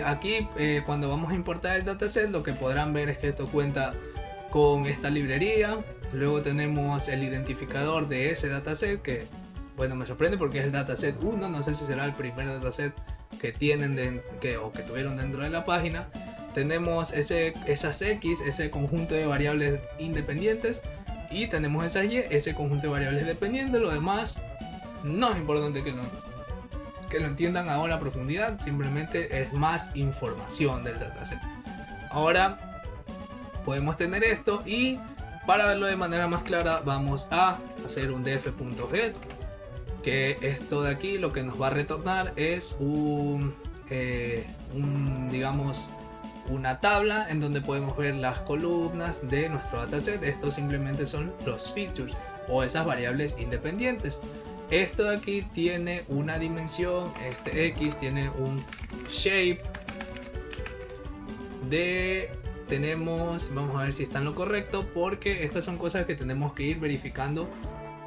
Aquí cuando vamos a importar el dataset, lo que podrán ver es que esto cuenta con esta librería. Luego tenemos el identificador de ese dataset, que bueno, me sorprende porque es el dataset 1, no sé si será el primer dataset que tienen o que tuvieron dentro de la página. Tenemos esas X, ese conjunto de variables independientes, y tenemos esas Y, ese conjunto de variables dependientes. Lo demás no es importante que lo entiendan ahora a profundidad, simplemente es más información del dataset. Ahora podemos tener esto, y para verlo de manera más clara vamos a hacer un df.get, que esto de aquí lo que nos va a retornar es digamos una tabla en donde podemos ver las columnas de nuestro dataset. Estos simplemente son los features o esas variables independientes. Esto de aquí tiene una dimensión, este X tiene un shape vamos a ver si está en lo correcto, porque estas son cosas que tenemos que ir verificando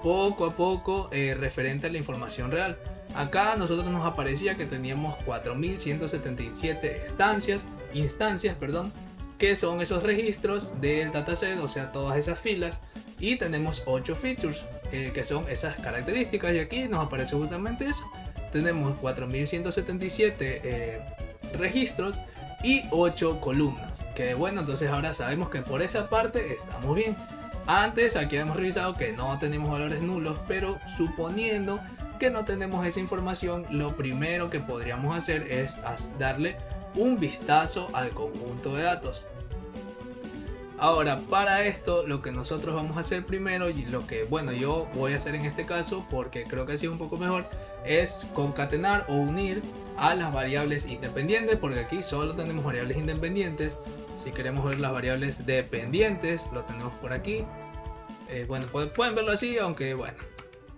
poco a poco referente a la información real. Acá a nosotros nos aparecía que teníamos 4177 instancias, que son esos registros del dataset, o sea, todas esas filas, y tenemos 8 features, que son esas características, y aquí nos aparece justamente eso. Tenemos 4177 registros y 8 columnas, que bueno, entonces ahora sabemos que por esa parte estamos bien. Antes aquí hemos revisado que no tenemos valores nulos, pero suponiendo que no tenemos esa información, lo primero que podríamos hacer es darle un vistazo al conjunto de datos. Ahora, para esto lo que nosotros vamos a hacer primero, y lo que bueno yo voy a hacer en este caso porque creo que así es un poco mejor, es concatenar o unir a las variables independientes, porque aquí solo tenemos variables independientes. Si queremos ver las variables dependientes, lo tenemos por aquí. Bueno, pueden verlo así, aunque bueno,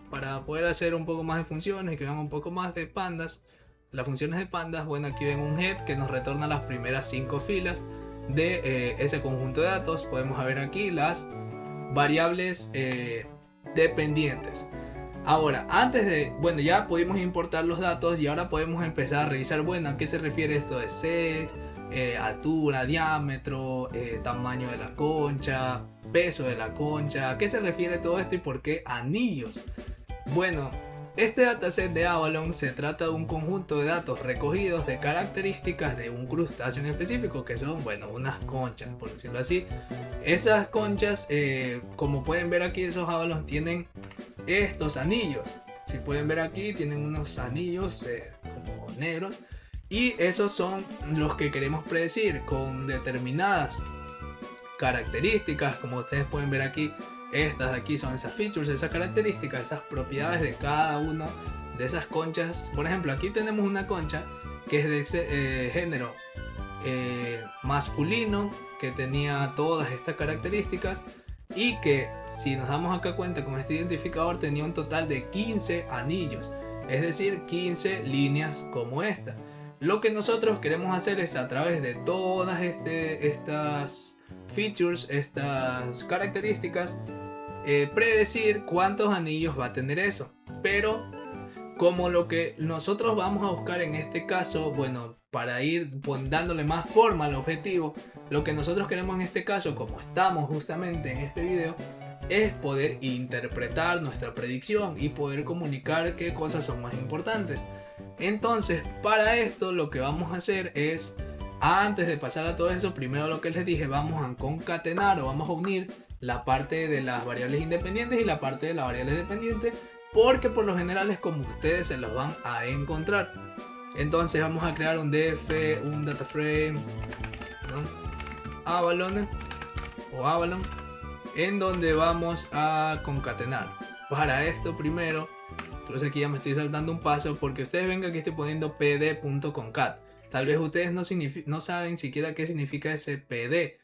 para poder hacer un poco más de funciones y que vean un poco más de pandas, las funciones de pandas, bueno, aquí ven un head que nos retorna las primeras 5 filas de ese conjunto de datos. Podemos ver aquí las variables dependientes. Ahora, bueno, ya pudimos importar los datos y ahora podemos empezar a revisar, bueno, ¿a qué se refiere esto de sex, altura, diámetro, tamaño de la concha, peso de la concha? ¿A qué se refiere todo esto y por qué anillos? Bueno, este dataset de Avalon se trata de un conjunto de datos recogidos de características de un crustáceo en específico, que son, bueno, unas conchas, por decirlo así. Esas conchas, como pueden ver aquí, esos Avalons tienen estos anillos. Si pueden ver aquí, tienen unos anillos como negros. Y esos son los que queremos predecir con determinadas características, como ustedes pueden ver aquí. Estas de aquí son esas features, esas características, esas propiedades de cada una de esas conchas. Por ejemplo, aquí tenemos una concha que es de ese género masculino, que tenía todas estas características, y que si nos damos acá cuenta con este identificador tenía un total de 15 anillos, es decir, 15 líneas como esta. Lo que nosotros queremos hacer es, a través de todas estas features, estas características, predecir cuántos anillos va a tener eso. Pero como lo que nosotros vamos a buscar en este caso, bueno, para ir dándole más forma al objetivo, lo que nosotros queremos en este caso, como estamos justamente en este video, es poder interpretar nuestra predicción y poder comunicar qué cosas son más importantes. Entonces, para esto lo que vamos a hacer es, antes de pasar a todo eso, primero lo que les dije, vamos a concatenar o vamos a unir la parte de las variables independientes y la parte de las variables dependientes, porque por lo general es como ustedes se los van a encontrar. Entonces vamos a crear un df, un data frame, ¿no? Avalon o Avalon, en donde vamos a concatenar. Para esto primero, incluso aquí ya me estoy saltando un paso, porque ustedes ven que aquí estoy poniendo pd.concat. Tal vez ustedes no saben siquiera qué significa ese pd.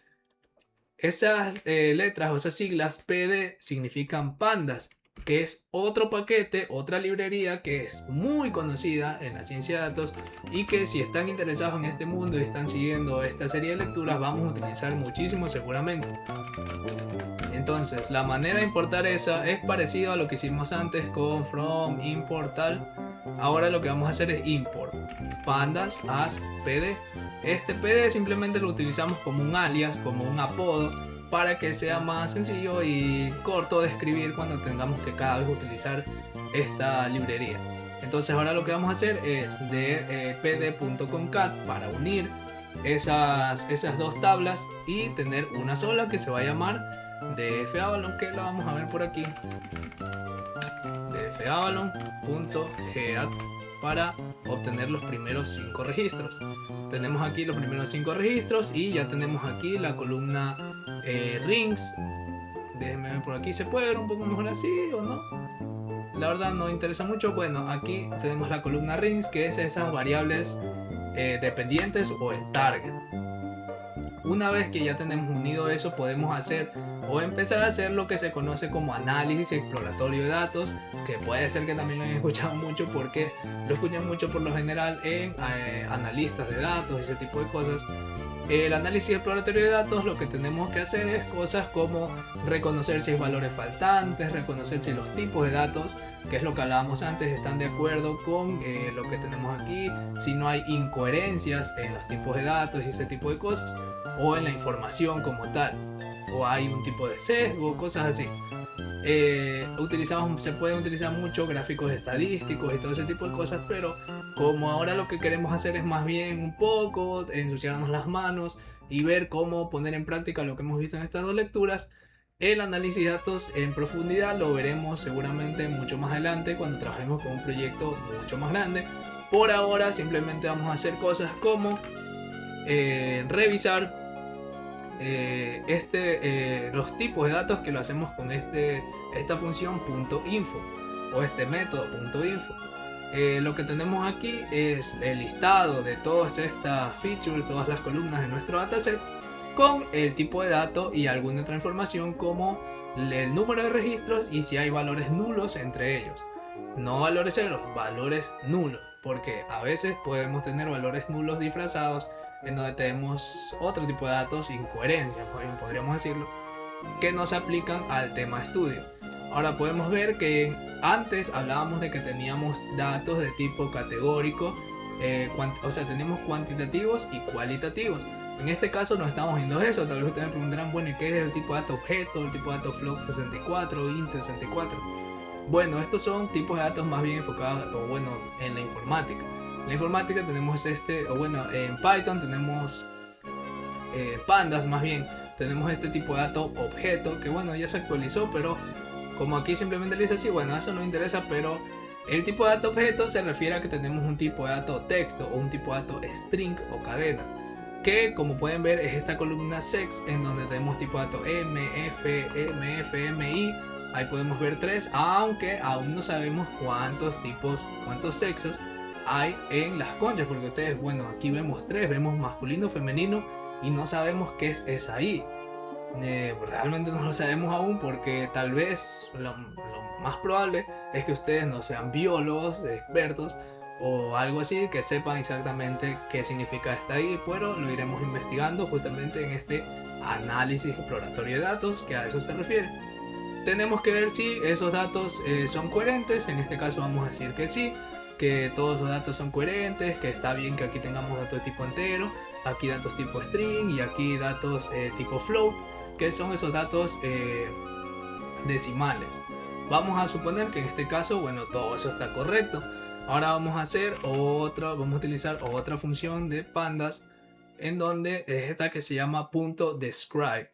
Esas letras o esas siglas pd significan pandas, que es otro paquete, otra librería que es muy conocida en la ciencia de datos, y que si están interesados en este mundo y están siguiendo esta serie de lecturas vamos a utilizar muchísimo seguramente. Entonces la manera de importar esa es parecido a lo que hicimos antes con from, import, tal. Ahora lo que vamos a hacer es import pandas as pd. Este pd simplemente lo utilizamos como un alias, como un apodo, para que sea más sencillo y corto de escribir cuando tengamos que cada vez utilizar esta librería. Entonces ahora lo que vamos a hacer es de pd.concat para unir esas dos tablas y tener una sola que se va a llamar dfavalon, que la vamos a ver por aquí, dfavalon.geat, para obtener los primeros 5 registros. Tenemos aquí los primeros 5 registros y ya tenemos aquí la columna rings. Déjenme ver por aquí, ¿se puede ver un poco mejor así o no? La verdad no interesa mucho. Bueno, aquí tenemos la columna rings, que es esas variables dependientes o el target. Una vez que ya tenemos unido eso, podemos hacer o empezar a hacer lo que se conoce como análisis exploratorio de datos, que puede ser que también lo hayan escuchado mucho, porque lo escuchan mucho por lo general en analistas de datos, ese tipo de cosas. El análisis exploratorio de datos, lo que tenemos que hacer es cosas como reconocer si hay valores faltantes, reconocer si los tipos de datos, que es lo que hablábamos antes, están de acuerdo con lo que tenemos aquí, si no hay incoherencias en los tipos de datos y ese tipo de cosas, o en la información como tal, o hay un tipo de sesgo, cosas así. Se pueden utilizar mucho gráficos estadísticos y todo ese tipo de cosas, pero como ahora lo que queremos hacer es más bien un poco ensuciarnos las manos y ver cómo poner en práctica lo que hemos visto en estas dos lecturas, el análisis de datos en profundidad lo veremos seguramente mucho más adelante cuando trabajemos con un proyecto mucho más grande. Por ahora simplemente vamos a hacer cosas como revisar los tipos de datos, que lo hacemos con esta función .info o este método .info. Lo que tenemos aquí es el listado de todas estas features, todas las columnas de nuestro dataset, con el tipo de dato y alguna otra información como el número de registros y si hay valores nulos entre ellos. No valores ceros, valores nulos, porque a veces podemos tener valores nulos disfrazados en donde tenemos otro tipo de datos, incoherencias, podríamos decirlo, que no se aplican al tema estudio. Ahora podemos ver que antes hablábamos de que teníamos datos de tipo categórico, o sea, tenemos cuantitativos y cualitativos. En este caso no estamos viendo eso. Tal vez ustedes me preguntarán, bueno, ¿y qué es el tipo de dato objeto, el tipo de dato float 64, int 64? Bueno, estos son tipos de datos más bien enfocados, o bueno, en la informática. En la informática tenemos en Python tenemos pandas, más bien tenemos este tipo de dato objeto, que bueno, ya se actualizó, pero como aquí simplemente le dice así, bueno, eso no interesa, pero El tipo de dato objeto se refiere a que tenemos un tipo de dato texto o un tipo de dato string o cadena, que como pueden ver es esta columna sex en donde tenemos tipo de dato m, f, mf, mi. Ahí podemos ver 3, aunque aún no sabemos cuántos tipos, cuántos sexos hay en las conchas, porque ustedes, bueno, aquí vemos 3, vemos masculino, femenino y no sabemos qué es ahí. Realmente no lo sabemos aún porque tal vez lo más probable es que ustedes no sean biólogos, expertos o algo así, que sepan exactamente qué significa esta ahí, pero lo iremos investigando justamente en este análisis exploratorio de datos, que a eso se refiere. Tenemos que ver si esos datos son coherentes. En este caso vamos a decir que sí, que todos los datos son coherentes, que está bien que aquí tengamos datos de tipo entero, aquí datos tipo string y aquí datos tipo float, que son esos datos decimales. Vamos a suponer que en este caso, bueno, todo eso está correcto. Ahora vamos a utilizar otra función de pandas, en donde es esta que se llama .describe.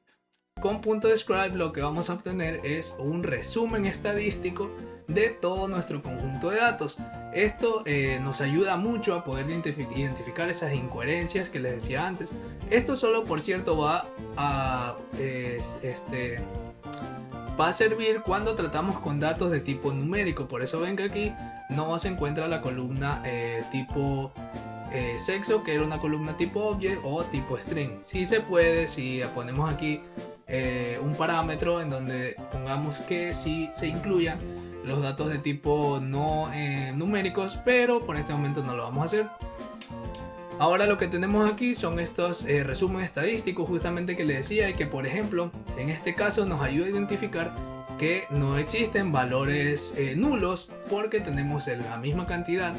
Con .describe lo que vamos a obtener es un resumen estadístico de todo nuestro conjunto de datos. Esto nos ayuda mucho a poder identificar esas incoherencias que les decía antes. Esto solo, por cierto, va a servir cuando tratamos con datos de tipo numérico. Por eso ven que aquí no se encuentra la columna tipo sexo, que era una columna tipo object o tipo string. Sí se puede si ponemos aquí un parámetro en donde pongamos que sí se incluyan los datos de tipo no numéricos, pero por este momento no lo vamos a hacer. Ahora lo que tenemos aquí son estos resúmenes estadísticos justamente que les decía, y que por ejemplo en este caso nos ayuda a identificar que no existen valores nulos, porque tenemos la misma cantidad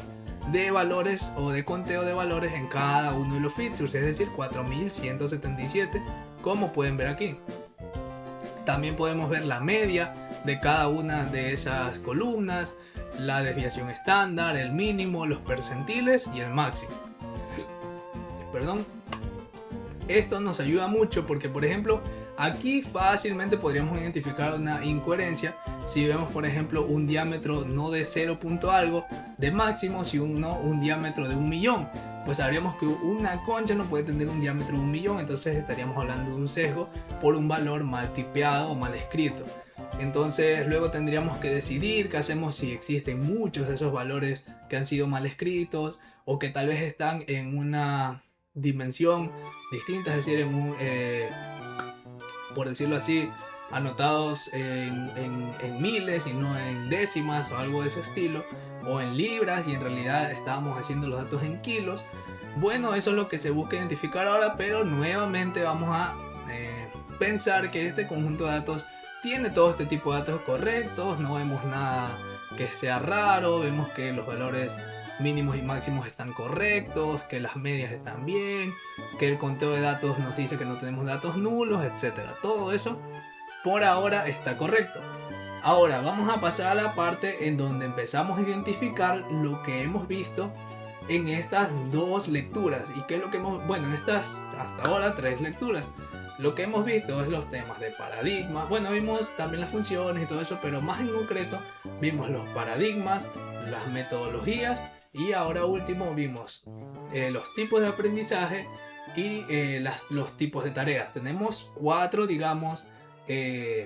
de valores o de conteo de valores en cada uno de los features, es decir 4177, como pueden ver aquí. También podemos ver la media de cada una de esas columnas, la desviación estándar, el mínimo, los percentiles y el máximo. Perdón. Esto nos ayuda mucho porque, por ejemplo, aquí fácilmente podríamos identificar una incoherencia si vemos, por ejemplo, un diámetro no de 0 punto algo de máximo, si un diámetro de 1.000.000. Pues sabríamos que una concha no puede tener un diámetro de 1.000.000, entonces estaríamos hablando de un sesgo por un valor mal tipeado o mal escrito. Entonces luego tendríamos que decidir qué hacemos si existen muchos de esos valores que han sido mal escritos o que tal vez están en una dimensión distinta, es decir, por decirlo así, anotados en miles y no en décimas o algo de ese estilo, o en libras y en realidad estábamos haciendo los datos en kilos. Bueno, eso es lo que se busca identificar ahora, pero nuevamente vamos a pensar que este conjunto de datos tiene todo este tipo de datos correctos, no vemos nada que sea raro, vemos que los valores mínimos y máximos están correctos, que las medias están bien, que el conteo de datos nos dice que no tenemos datos nulos, etcétera. Todo eso por ahora está correcto. Ahora vamos a pasar a la parte en donde empezamos a identificar lo que hemos visto en estas dos lecturas. ¿Y qué es lo que en estas hasta ahora 3 lecturas? Lo que hemos visto es los temas de paradigmas. Bueno, vimos también las funciones y todo eso, pero más en concreto vimos los paradigmas, las metodologías y ahora último vimos los tipos de aprendizaje y los tipos de tareas. Tenemos 4, digamos,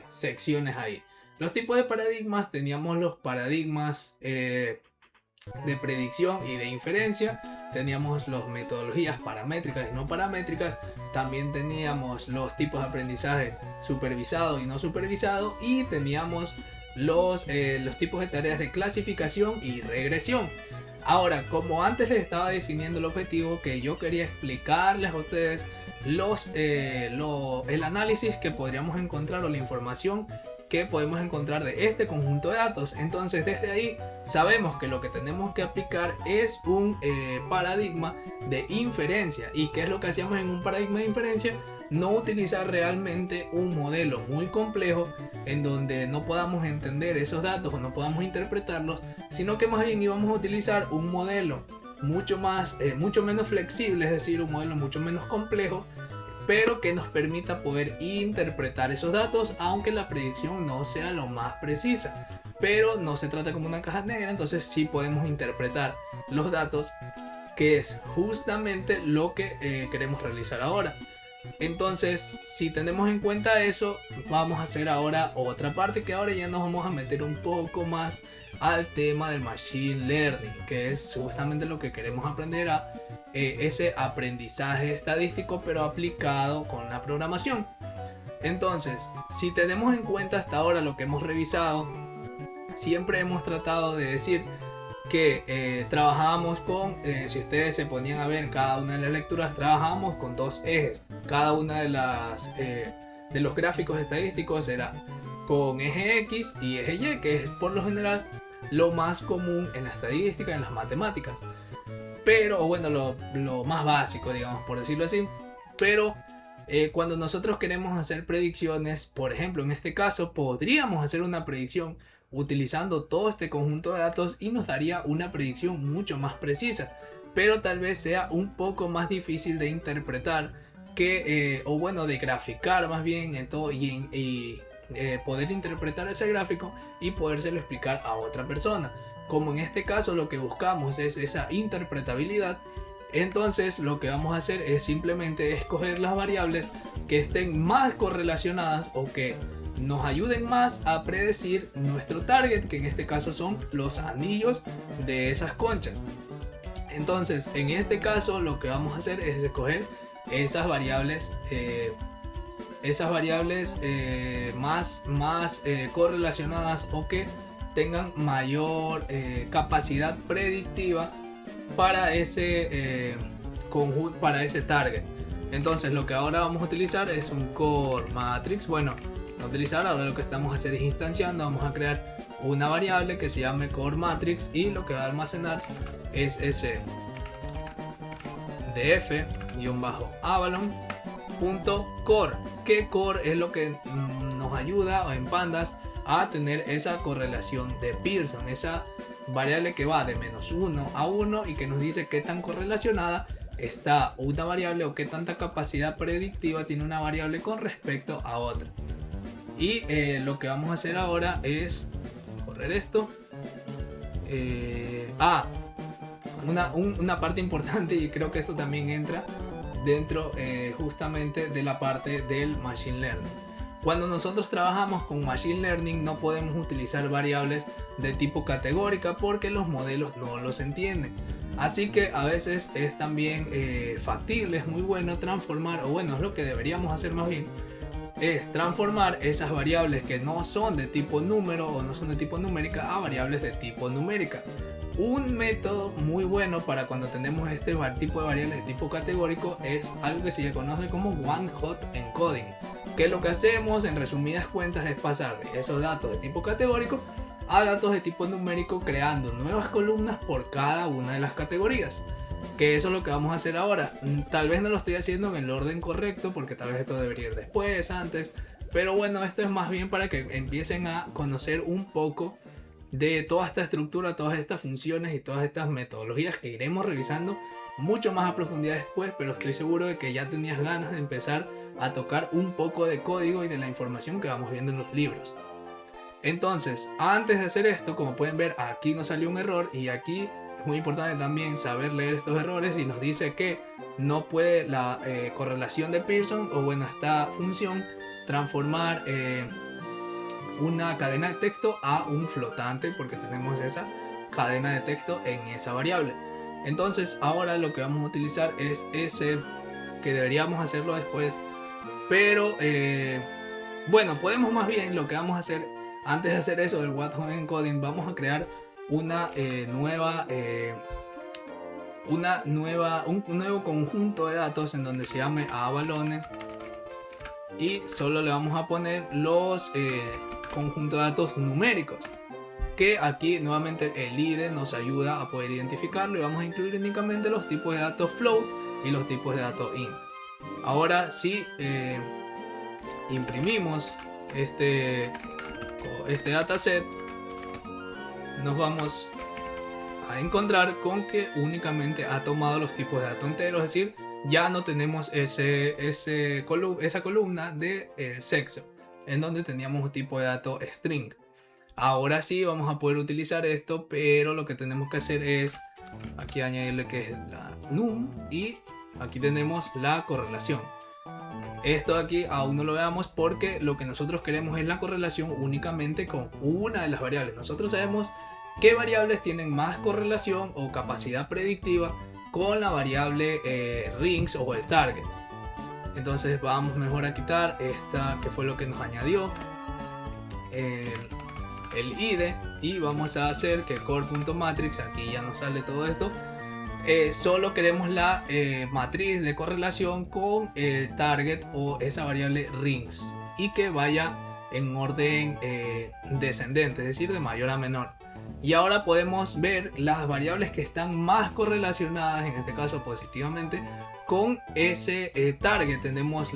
secciones ahí. Los tipos de paradigmas, teníamos los paradigmas de predicción y de inferencia, teníamos las metodologías paramétricas y no paramétricas, también teníamos los tipos de aprendizaje supervisado y no supervisado, y teníamos los tipos de tareas de clasificación y regresión. Ahora, como antes les estaba definiendo el objetivo, que yo quería explicarles a ustedes el análisis que podríamos encontrar o la información que podemos encontrar de este conjunto de datos. Entonces desde ahí sabemos que lo que tenemos que aplicar es un paradigma de inferencia. ¿Y qué es lo que hacíamos en un paradigma de inferencia? No utilizar realmente un modelo muy complejo en donde no podamos entender esos datos o no podamos interpretarlos, sino que más bien íbamos a utilizar un modelo mucho menos flexible, es decir, un modelo mucho menos complejo, pero que nos permita poder interpretar esos datos, aunque la predicción no sea lo más precisa. Pero no se trata como una caja negra, entonces sí podemos interpretar los datos, que es justamente lo que queremos realizar ahora. Entonces, si tenemos en cuenta eso, vamos a hacer ahora otra parte, que ahora ya nos vamos a meter un poco más al tema del Machine Learning, que es justamente lo que queremos aprender a ese aprendizaje estadístico, pero aplicado con la programación. Entonces, si tenemos en cuenta hasta ahora lo que hemos revisado, siempre hemos tratado de decir que trabajábamos con, si ustedes se ponían a ver cada una de las lecturas, trabajábamos con dos ejes. Cada una de los gráficos estadísticos era con eje X y eje Y, que es por lo general lo más común en la estadística, en las matemáticas. Pero, o bueno, lo más básico, digamos, por decirlo así. Pero cuando nosotros queremos hacer predicciones, por ejemplo, en este caso, podríamos hacer una predicción utilizando todo este conjunto de datos y nos daría una predicción mucho más precisa, pero tal vez sea un poco más difícil de interpretar que, o bueno, de graficar más bien en todo y poder interpretar ese gráfico y podérselo explicar a otra persona. Como en este caso lo que buscamos es esa interpretabilidad, entonces lo que vamos a hacer es simplemente escoger las variables que estén más correlacionadas o que nos ayuden más a predecir nuestro target, que en este caso son los anillos de esas conchas. Entonces, en este caso lo que vamos a hacer es escoger esas variables más correlacionadas o que tengan mayor capacidad predictiva para ese conjunto, para ese target. Entonces lo que ahora vamos a utilizar es un core matrix. Bueno, no utilizar, ahora lo que estamos haciendo es instanciando. Vamos a crear una variable que se llame core matrix y lo que va a almacenar es ese df-avalon.core, que core es lo que nos ayuda en pandas a tener esa correlación de Pearson, esa variable que va de -1 a 1 y que nos dice qué tan correlacionada está una variable o qué tanta capacidad predictiva tiene una variable con respecto a otra. Y lo que vamos a hacer ahora es correr esto. Una parte importante, y creo que esto también entra dentro justamente de la parte del Machine Learning. Cuando nosotros trabajamos con Machine Learning no podemos utilizar variables de tipo categórica porque los modelos no los entienden. Así que a veces es también factible, es muy bueno transformar, o bueno, es lo que deberíamos hacer más bien, es transformar esas variables que no son de tipo número o no son de tipo numérica a variables de tipo numérica. Un método muy bueno para cuando tenemos este tipo de variables de tipo categórico es algo que se conoce como one hot encoding, que lo que hacemos en resumidas cuentas es pasar esos datos de tipo categórico a datos de tipo numérico, creando nuevas columnas por cada una de las categorías. Que eso es lo que vamos a hacer ahora. Tal vez no lo estoy haciendo en el orden correcto porque tal vez esto debería ir después, antes, pero bueno, esto es más bien para que empiecen a conocer un poco de toda esta estructura, todas estas funciones y todas estas metodologías que iremos revisando mucho más a profundidad después, pero estoy seguro de que ya tenías ganas de empezar a tocar un poco de código y de la información que vamos viendo en los libros. Entonces, antes de hacer esto, como pueden ver, aquí nos salió un error y aquí es muy importante también saber leer estos errores, y nos dice que no puede la correlación de Pearson, o bueno, esta función, transformar una cadena de texto a un flotante porque tenemos esa cadena de texto en esa variable. Entonces ahora lo que vamos a utilizar es ese, que deberíamos hacerlo después, pero bueno, podemos más bien, lo que vamos a hacer antes de hacer eso del one hot encoding, vamos a crear un nuevo conjunto de datos en donde se llame avalone, y solo le vamos a poner los conjuntos de datos numéricos, que aquí nuevamente el IDE nos ayuda a poder identificarlo, y vamos a incluir únicamente los tipos de datos float y los tipos de datos int. Ahora si imprimimos este dataset, nos vamos a encontrar con que únicamente ha tomado los tipos de datos enteros, es decir, ya no tenemos esa columna de el sexo, en donde teníamos un tipo de dato string. Ahora sí vamos a poder utilizar esto, pero lo que tenemos que hacer es aquí añadirle que es la num y aquí tenemos la correlación. Esto de aquí aún no lo veamos porque lo que nosotros queremos es la correlación únicamente con una de las variables. Nosotros sabemos qué variables tienen más correlación o capacidad predictiva con la variable rings o el target. Entonces vamos mejor a quitar esta que fue lo que nos añadió el IDE y vamos a hacer que core.matrix, aquí ya nos sale todo esto. Solo queremos la matriz de correlación con el target o esa variable rings y que vaya en orden descendente, es decir, de mayor a menor. Y ahora podemos ver las variables que están más correlacionadas, en este caso positivamente, con ese target. Tenemos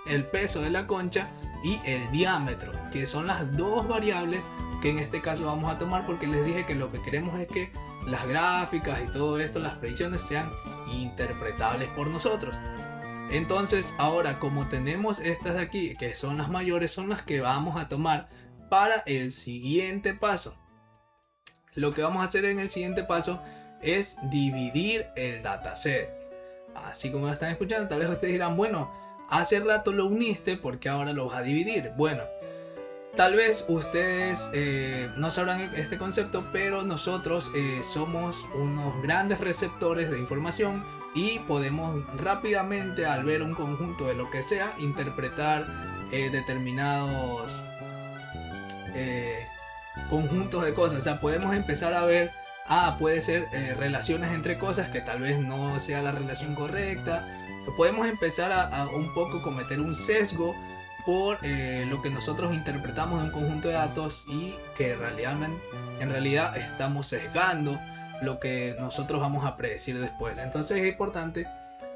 el peso de la concha y el diámetro, que son las dos variables que en este caso vamos a tomar, porque les dije que lo que queremos es que las gráficas y todo esto, las predicciones, sean interpretables por nosotros. Entonces ahora, como tenemos estas de aquí que son las mayores, son las que vamos a tomar para el siguiente paso. Lo que vamos a hacer en el siguiente paso es dividir el dataset. Así como lo están escuchando, tal vez ustedes dirán, bueno, hace rato lo uniste, ¿por qué ahora lo vas a dividir? Bueno, tal vez ustedes no sabrán este concepto, pero nosotros somos unos grandes receptores de información y podemos rápidamente, al ver un conjunto de lo que sea, interpretar determinados conjuntos de cosas. O sea, podemos empezar a ver, puede ser relaciones entre cosas que tal vez no sea la relación correcta. Podemos empezar a un poco cometer un sesgo por lo que nosotros interpretamos de un conjunto de datos y que en realidad estamos sesgando lo que nosotros vamos a predecir después. Entonces es importante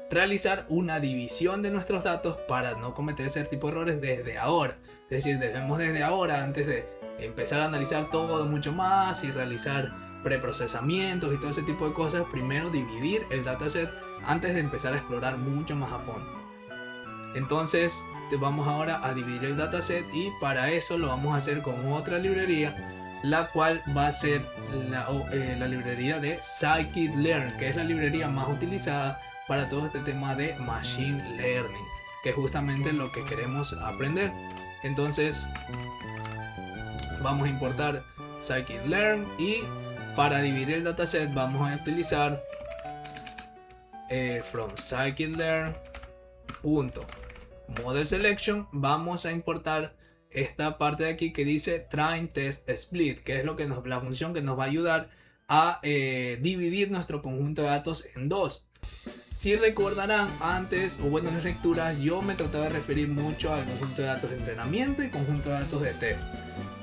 realizar una división de nuestros datos para no cometer ese tipo de errores desde ahora. Es decir, debemos desde ahora, antes de empezar a analizar todo mucho más y realizar preprocesamientos y todo ese tipo de cosas, primero dividir el dataset antes de empezar a explorar mucho más a fondo. Entonces vamos ahora a dividir el dataset y para eso lo vamos a hacer con otra librería, la cual va a ser la librería de scikit-learn, que es la librería más utilizada para todo este tema de machine learning, que es justamente lo que queremos aprender. Entonces vamos a importar scikit-learn y para dividir el dataset vamos a utilizar from scikit-learn model selection. Vamos a importar esta parte de aquí que dice train test split, que es la función que nos va a ayudar a dividir nuestro conjunto de datos en dos. Si recordarán antes o bueno en las lecturas, yo me trataba de referir mucho al conjunto de datos de entrenamiento y conjunto de datos de test.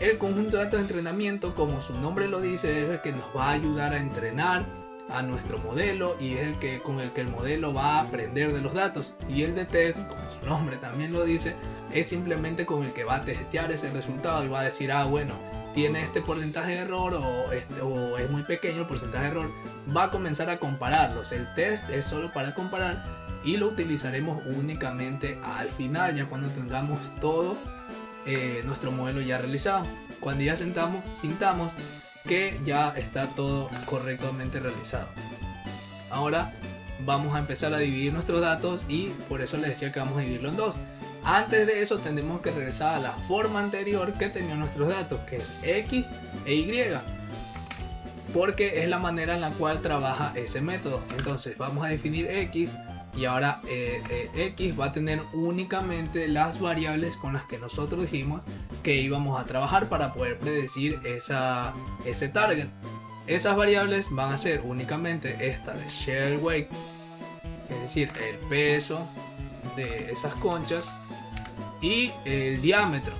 El conjunto de datos de entrenamiento, como su nombre lo dice, es el que nos va a ayudar a entrenar a nuestro modelo y es con el que el modelo va a aprender de los datos. Y el de test, como su nombre también lo dice, es simplemente con el que va a testear ese resultado y va a decir, bueno, tiene este porcentaje de error o es muy pequeño el porcentaje de error. Va a comenzar a compararlos. El test es solo para comparar y lo utilizaremos únicamente al final, ya cuando tengamos todo nuestro modelo ya realizado. Cuando ya sintamos que ya está todo correctamente realizado. Ahora vamos a empezar a dividir nuestros datos y por eso les decía que vamos a dividirlo en dos. Antes de eso tenemos que regresar a la forma anterior que tenían nuestros datos, que es X e Y, porque es la manera en la cual trabaja ese método. Entonces vamos a definir X y ahora X va a tener únicamente las variables con las que nosotros dijimos que íbamos a trabajar para poder predecir ese target. Esas variables van a ser únicamente esta de shell weight, es decir, el peso de esas conchas y el diámetro.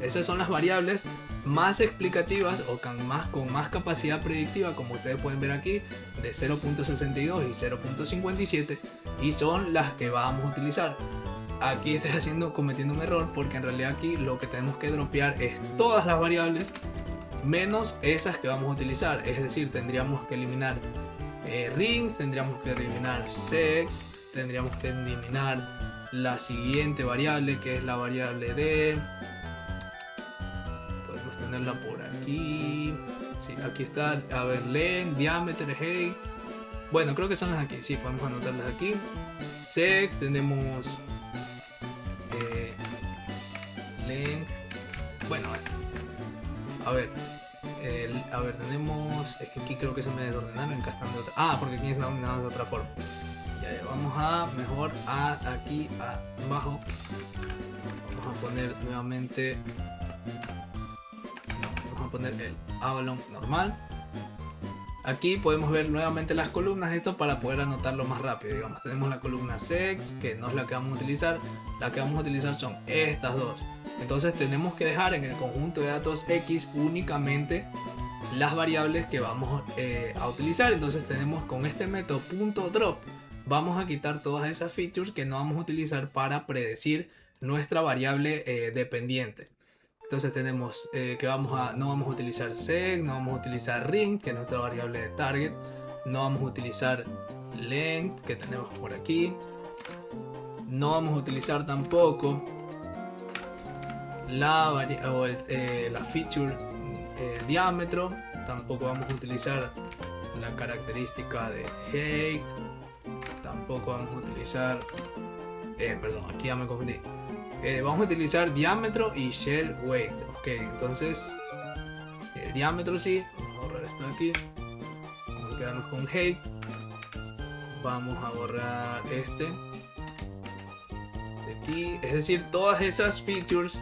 Esas son las variables más explicativas o con más capacidad predictiva, como ustedes pueden ver aquí, de 0.62 y 0.57, y son las que vamos a utilizar. Aquí estoy cometiendo un error porque en realidad aquí lo que tenemos que dropear es todas las variables menos esas que vamos a utilizar. Es decir, tendríamos que eliminar rings, tendríamos que eliminar sex, tendríamos que eliminar la siguiente variable, que es la variable d. Podemos tenerla por aquí. Sí, aquí está. A ver, length, diámetro, height. Bueno, creo que son las aquí. Sí, podemos anotarlas aquí. Sex, tenemos length. Bueno, a ver. Tenemos. Es que aquí creo que se me desordenaron. Acá están de otra. Ah, porque aquí están ordenados de otra forma. Ya, vamos a mejor aquí abajo. Vamos a poner nuevamente. Vamos a poner el Avalon normal. Aquí podemos ver nuevamente las columnas, esto para poder anotarlo más rápido. Digamos, tenemos la columna sex, que no es la que vamos a utilizar. La que vamos a utilizar son estas dos. Entonces tenemos que dejar en el conjunto de datos X únicamente las variables que vamos a utilizar. Entonces tenemos con este método .drop vamos a quitar todas esas features que no vamos a utilizar para predecir nuestra variable dependiente. Entonces tenemos que no vamos a utilizar seg, no vamos a utilizar ring, que es nuestra variable de target, no vamos a utilizar length, que tenemos por aquí, no vamos a utilizar tampoco la feature diámetro, tampoco vamos a utilizar la característica de height, tampoco vamos a utilizar, perdón, aquí ya me confundí. Vamos a utilizar diámetro y shell weight. Ok, entonces el diámetro sí. Vamos a borrar esto de aquí. Vamos a quedarnos con height. Vamos a borrar este de aquí. Es decir, todas esas features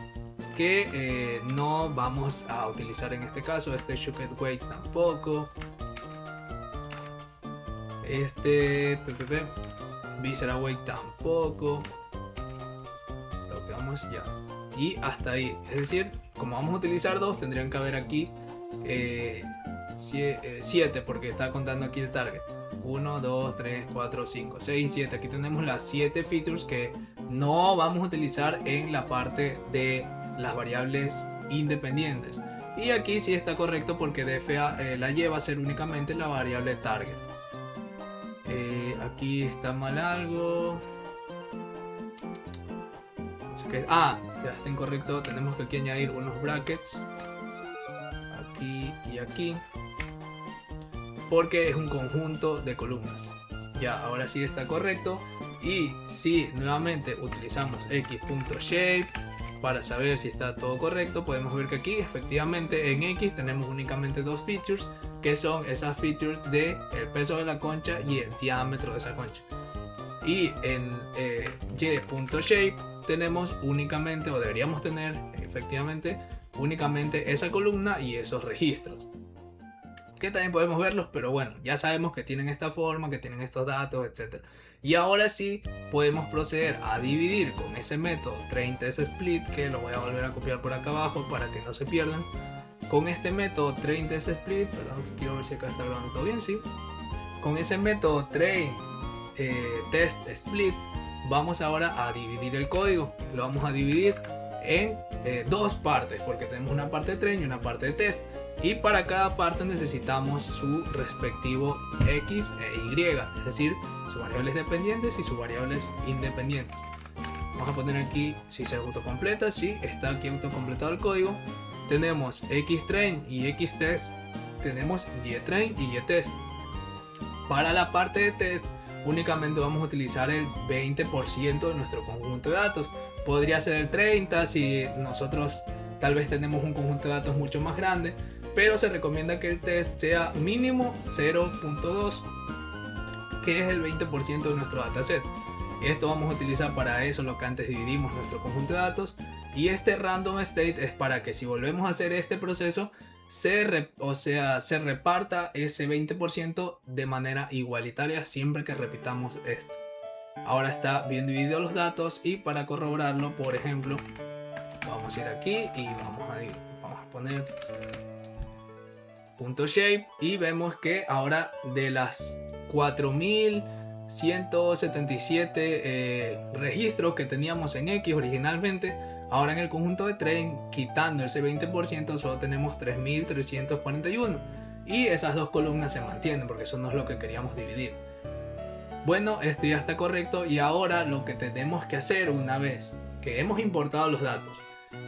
que no vamos a utilizar en este caso. Este shocket weight tampoco. Este visceral weight tampoco. Ya, y hasta ahí. Es decir, como vamos a utilizar dos, tendrían que haber aquí 7, porque está contando aquí el target. 1, 2, 3, 4, 5, 6, 7. Aquí tenemos las 7 features que no vamos a utilizar en la parte de las variables independientes. Y aquí sí está correcto, porque DFA la lleva a ser únicamente la variable target. Aquí está mal algo. Ya está incorrecto. Tenemos que aquí añadir unos brackets aquí y aquí, porque es un conjunto de columnas. Ya, ahora sí está correcto. Y si nuevamente utilizamos x.shape para saber si está todo correcto, podemos ver que aquí efectivamente en X tenemos únicamente dos features, que son esas features de el peso de la concha y el diámetro de esa concha. Y en y.shape tenemos únicamente, o deberíamos tener efectivamente únicamente esa columna y esos registros, que también podemos verlos, pero bueno, ya sabemos que tienen esta forma, que tienen estos datos, etc. Y ahora sí podemos proceder a dividir con ese método trainTestSplit, que lo voy a volver a copiar por acá abajo para que no se pierdan. Con este método trainTestSplit, perdón, quiero ver si acá está grabando todo bien, sí. Con ese método trainTestSplit vamos ahora a dividir el código. Lo vamos a dividir en dos partes, porque tenemos una parte de train y una parte de test, y para cada parte necesitamos su respectivo X e Y, es decir, sus variables dependientes y sus variables independientes. Vamos a poner aquí si se autocompleta. Sí, está aquí autocompletado el código. Tenemos xtrain y xtest, tenemos ytrain y ytest. Para la parte de test únicamente vamos a utilizar el 20% de nuestro conjunto de datos. Podría ser el 30% si nosotros tal vez tenemos un conjunto de datos mucho más grande, pero se recomienda que el test sea mínimo 0.2, que es el 20% de nuestro dataset. Esto vamos a utilizar para eso, lo que antes dividimos nuestro conjunto de datos. Y este random state es para que si volvemos a hacer este proceso, se reparta ese 20% de manera igualitaria siempre que repitamos esto. Ahora está bien divididos los datos, y para corroborarlo, por ejemplo, vamos a ir aquí y vamos a poner .shape, y vemos que ahora de las 4177 registros que teníamos en X originalmente, ahora en el conjunto de train, quitando ese 20%, solo tenemos 3341, y esas dos columnas se mantienen porque eso no es lo que queríamos dividir. Bueno, esto ya está correcto y ahora lo que tenemos que hacer una vez que hemos importado los datos,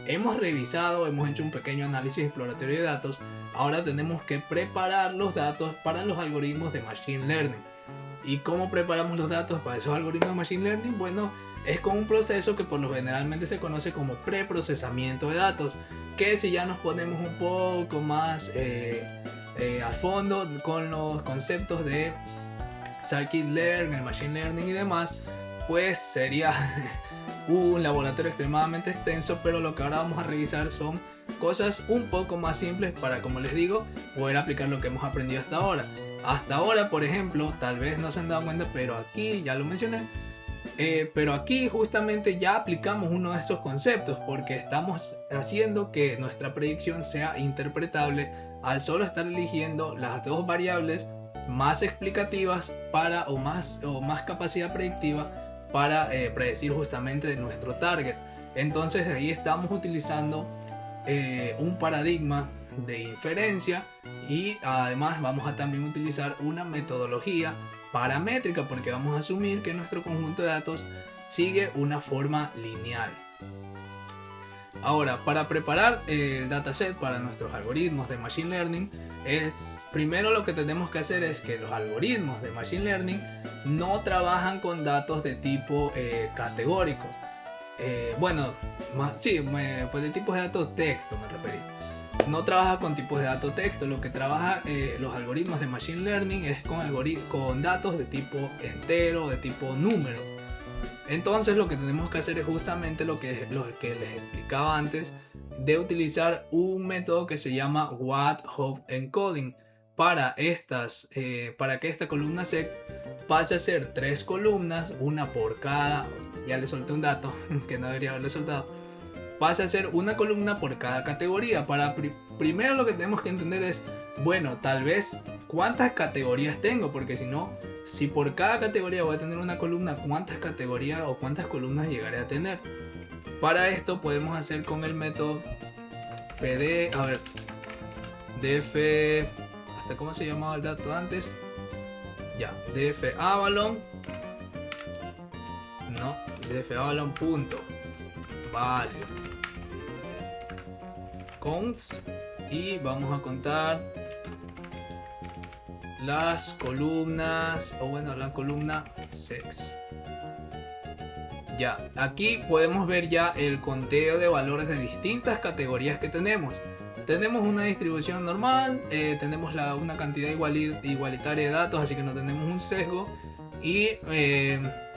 hemos revisado, hemos hecho un pequeño análisis exploratorio de datos, ahora tenemos que preparar los datos para los algoritmos de Machine Learning. ¿Y cómo preparamos los datos para esos algoritmos de Machine Learning? Bueno, es con un proceso que por lo generalmente se conoce como preprocesamiento de datos, que si ya nos ponemos un poco más al fondo con los conceptos de Scikit-learn, el Machine Learning y demás, pues sería un laboratorio extremadamente extenso, pero lo que ahora vamos a revisar son cosas un poco más simples para, como les digo, poder aplicar lo que hemos aprendido hasta ahora. Hasta ahora, por ejemplo, tal vez no se han dado cuenta, pero aquí ya lo mencioné, pero aquí justamente ya aplicamos uno de esos conceptos porque estamos haciendo que nuestra predicción sea interpretable al solo estar eligiendo las dos variables más explicativas para o más capacidad predictiva para predecir justamente nuestro target. Entonces ahí estamos utilizando un paradigma de inferencia y además vamos a también utilizar una metodología paramétrica porque vamos a asumir que nuestro conjunto de datos sigue una forma lineal. Ahora, para preparar el dataset para nuestros algoritmos de Machine Learning, primero lo que tenemos que hacer es que los algoritmos de Machine Learning no trabajan con datos de tipo categórico. Pues de tipos de datos texto me referí. No trabaja con tipos de datos texto, lo que trabaja los algoritmos de Machine Learning es con datos de tipo entero, de tipo número. Entonces lo que tenemos que hacer es justamente lo que les explicaba antes, de utilizar un método que se llama What-Hope Encoding para que esta columna sec pase a ser 3 columnas, una por cada, ya le solté un dato que no debería haberle soltado, pase a ser una columna por cada categoría. Primero lo que tenemos que entender es, bueno, tal vez cuántas categorías tengo, porque si por cada categoría voy a tener una columna, ¿cuántas categorías o cuántas columnas llegaré a tener? Para esto podemos hacer con el método df, ¿hasta cómo se llamaba el dato antes? Ya, df avalon, punto value counts, y vamos a contar las columnas, la columna sex. Ya, aquí podemos ver ya el conteo de valores de distintas categorías que tenemos. Tenemos una distribución normal, tenemos una cantidad igualitaria de datos, así que no tenemos un sesgo. Y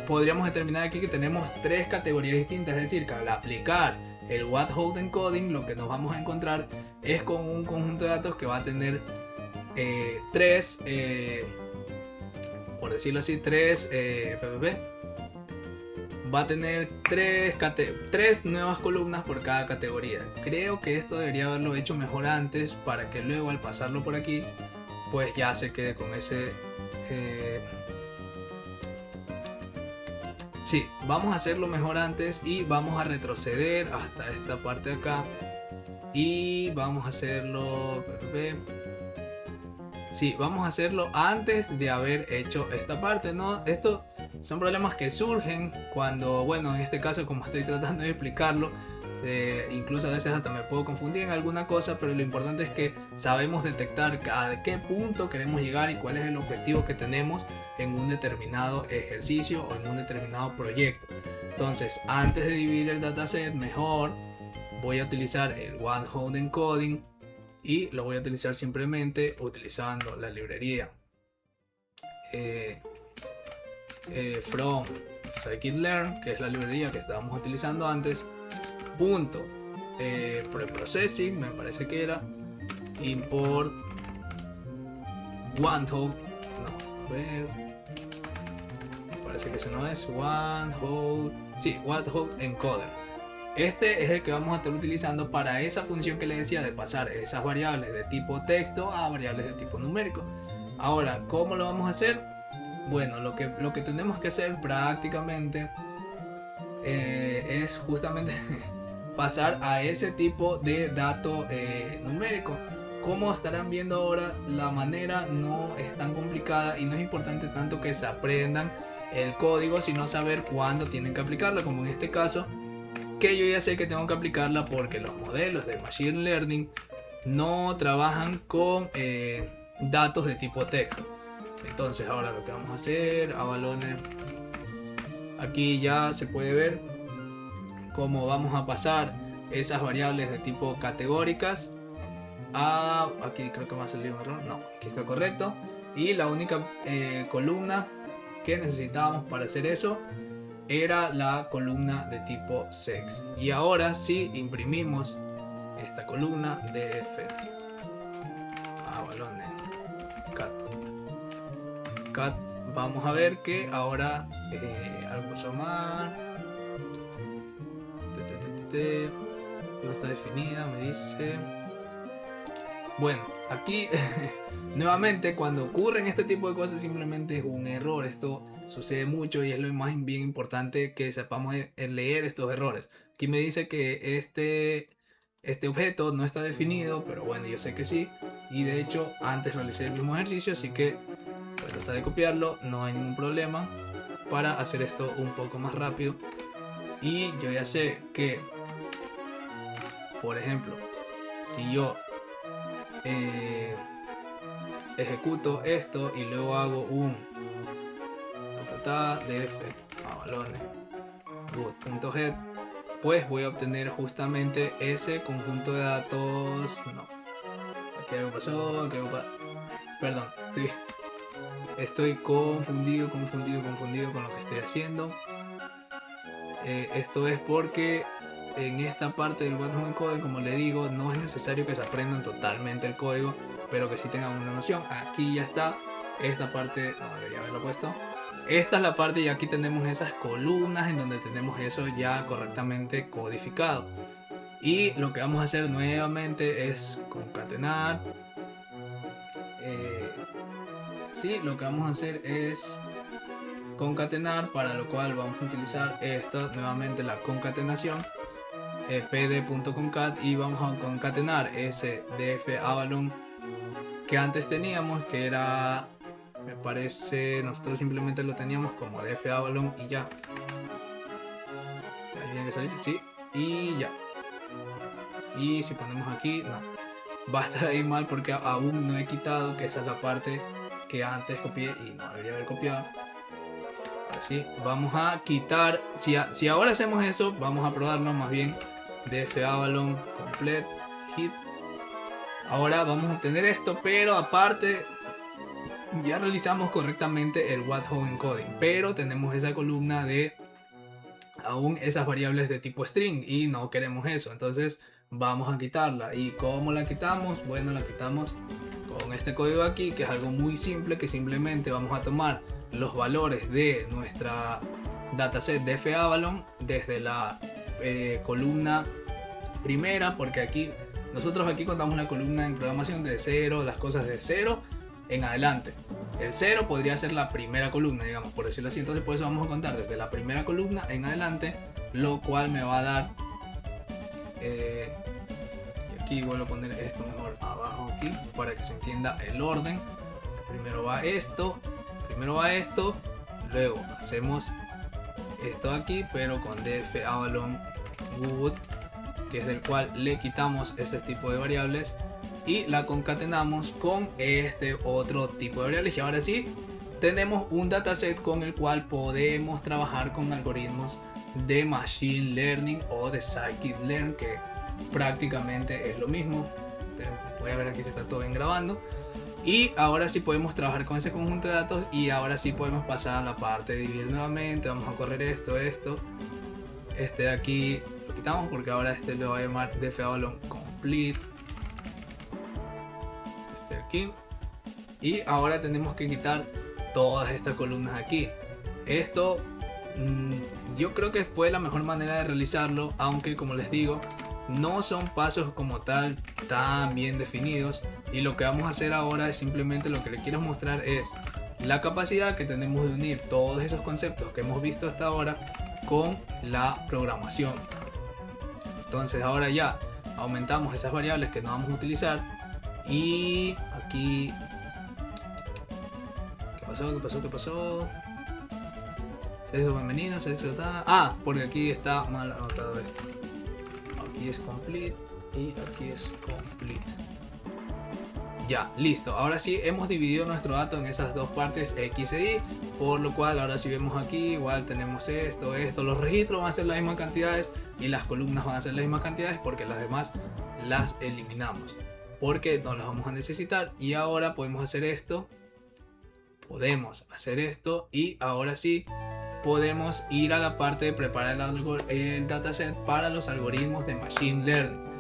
podríamos determinar aquí que tenemos 3 categorías distintas, es decir, que al aplicar el What-Hope Encoding lo que nos vamos a encontrar es con un conjunto de datos que va a tener 3, por decirlo así, 3 va a tener 3 nuevas columnas por cada categoría. Creo que esto debería haberlo hecho mejor antes para que luego al pasarlo por aquí pues ya se quede con ese sí, vamos a hacerlo mejor antes y vamos a retroceder hasta esta parte de acá y vamos a hacerlo sí, vamos a hacerlo antes de haber hecho esta parte, ¿no? Esto son problemas que surgen cuando, en este caso, como estoy tratando de explicarlo, incluso a veces hasta me puedo confundir en alguna cosa, pero lo importante es que sabemos detectar a qué punto queremos llegar y cuál es el objetivo que tenemos en un determinado ejercicio o en un determinado proyecto. Entonces, antes de dividir el dataset, mejor voy a utilizar el What-Hope Encoding y lo voy a utilizar simplemente utilizando la librería from Scikit-learn, que es la librería que estábamos utilizando antes, punto preprocessing, me parece que era import What-Hope, parece que ese no es What-Hope Encoder. Este es el que vamos a estar utilizando para esa función que les decía de pasar esas variables de tipo texto a variables de tipo numérico. Ahora, ¿cómo lo vamos a hacer? Bueno, lo que tenemos que hacer prácticamente es justamente pasar a ese tipo de dato numérico. Como estarán viendo ahora, la manera no es tan complicada y no es importante tanto que se aprendan el código, sino saber cuándo tienen que aplicarla, como en este caso, que yo ya sé que tengo que aplicarla porque los modelos de Machine Learning no trabajan con datos de tipo texto. Entonces ahora lo que vamos a hacer, avalones, aquí ya se puede ver cómo vamos a pasar esas variables de tipo categóricas a, aquí creo que me ha salido un error, no, aquí está correcto, y la única columna que necesitábamos para hacer eso era la columna de tipo sex. Y ahora si imprimimos esta columna df avalones cat, vamos a ver que ahora algo pasó mal, no está definida, me dice. Bueno, aquí nuevamente cuando ocurren este tipo de cosas simplemente es un error. Esto sucede mucho y es lo más bien importante que sepamos leer estos errores. Aquí me dice que este objeto no está definido, pero bueno, yo sé que sí. Y de hecho antes realicé el mismo ejercicio, así que voy a tratar de copiarlo, no hay ningún problema para hacer esto un poco más rápido. Y yo ya sé que, por ejemplo, si yo ejecuto esto y luego hago un df avalones good.head, pues voy a obtener justamente ese conjunto de datos. No, aquí algo pasó, perdón, estoy confundido con lo que estoy haciendo. Esto es porque en esta parte del What Home Encoding, como le digo, no es necesario que se aprendan totalmente el código, pero que sí tengan una noción. Aquí ya está, esta parte, no debería haberlo puesto. Esta es la parte y aquí tenemos esas columnas en donde tenemos eso ya correctamente codificado. Y lo que vamos a hacer nuevamente es concatenar. Lo que vamos a hacer es concatenar, para lo cual vamos a utilizar esto nuevamente, la concatenación, pd.concat, y vamos a concatenar ese df avalon que antes teníamos, que era, me parece, nosotros simplemente lo teníamos como df avalon y ya. Ahí tiene que salir, sí, y ya. Y si ponemos aquí, no, va a estar ahí mal porque aún no he quitado, que esa es la parte que antes copié y no debería haber copiado. Así, vamos a quitar, si ahora hacemos eso, vamos a probarlo más bien, df avalon complete hit. Ahora vamos a obtener esto, pero aparte ya realizamos correctamente el what home encoding, pero tenemos esa columna de aún esas variables de tipo string y no queremos eso, entonces vamos a quitarla. ¿Y cómo la quitamos? Bueno, la quitamos con este código aquí, que es algo muy simple, que simplemente vamos a tomar los valores de nuestra dataset df avalon desde la columna primera, porque nosotros aquí contamos una columna en programación de 0, las cosas de 0 en adelante. El 0 podría ser la primera columna, digamos, por decirlo así. Entonces por eso vamos a contar desde la primera columna en adelante, lo cual me va a dar y aquí vuelvo a poner esto mejor abajo aquí para que se entienda el orden. Primero va esto, luego hacemos esto aquí, pero con df avalon good, que es del cual le quitamos ese tipo de variables y la concatenamos con este otro tipo de variables, y ahora sí tenemos un dataset con el cual podemos trabajar con algoritmos de machine learning o de scikit-learn, que prácticamente es lo mismo. Voy a ver aquí si está todo bien grabando. Y ahora sí podemos trabajar con ese conjunto de datos, y ahora sí podemos pasar a la parte de dividir nuevamente. Vamos a correr esto. Este de aquí lo quitamos porque ahora este lo va a llamar df avalon complete. Este de aquí. Y ahora tenemos que quitar todas estas columnas aquí. Esto yo creo que fue la mejor manera de realizarlo, aunque como les digo, no son pasos como tal tan bien definidos, y lo que vamos a hacer ahora es simplemente, lo que les quiero mostrar es la capacidad que tenemos de unir todos esos conceptos que hemos visto hasta ahora con la programación. Entonces ahora ya aumentamos esas variables que no vamos a utilizar, y aquí ¿qué pasó? Sexo femenino, sexo tal. Porque aquí está mal anotado esto. Aquí es complete y aquí es complete. Ya, listo. Ahora sí hemos dividido nuestro dato en esas dos partes X e Y. Por lo cual ahora si vemos aquí, igual tenemos esto. Los registros van a ser las mismas cantidades y las columnas van a ser las mismas cantidades porque las demás las eliminamos. Porque no las vamos a necesitar. Y ahora podemos hacer esto. Y ahora sí podemos ir a la parte de preparar el dataset para los algoritmos de Machine Learning.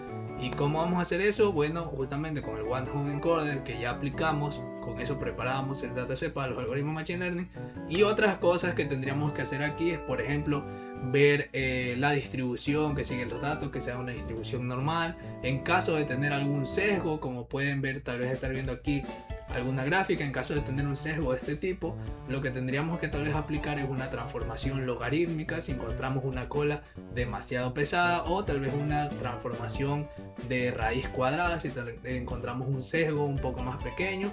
¿Y cómo vamos a hacer eso? Bueno, justamente con el One Hot Encoder que ya aplicamos, con eso preparamos el dataset para los algoritmos Machine Learning. Y otras cosas que tendríamos que hacer aquí es, por ejemplo, ver la distribución que siguen los datos, que sea una distribución normal. En caso de tener algún sesgo, como pueden ver, tal vez estar viendo aquí alguna gráfica, en caso de tener un sesgo de este tipo, lo que tendríamos que tal vez aplicar es una transformación logarítmica si encontramos una cola demasiado pesada, o tal vez una transformación de raíz cuadrada si encontramos un sesgo un poco más pequeño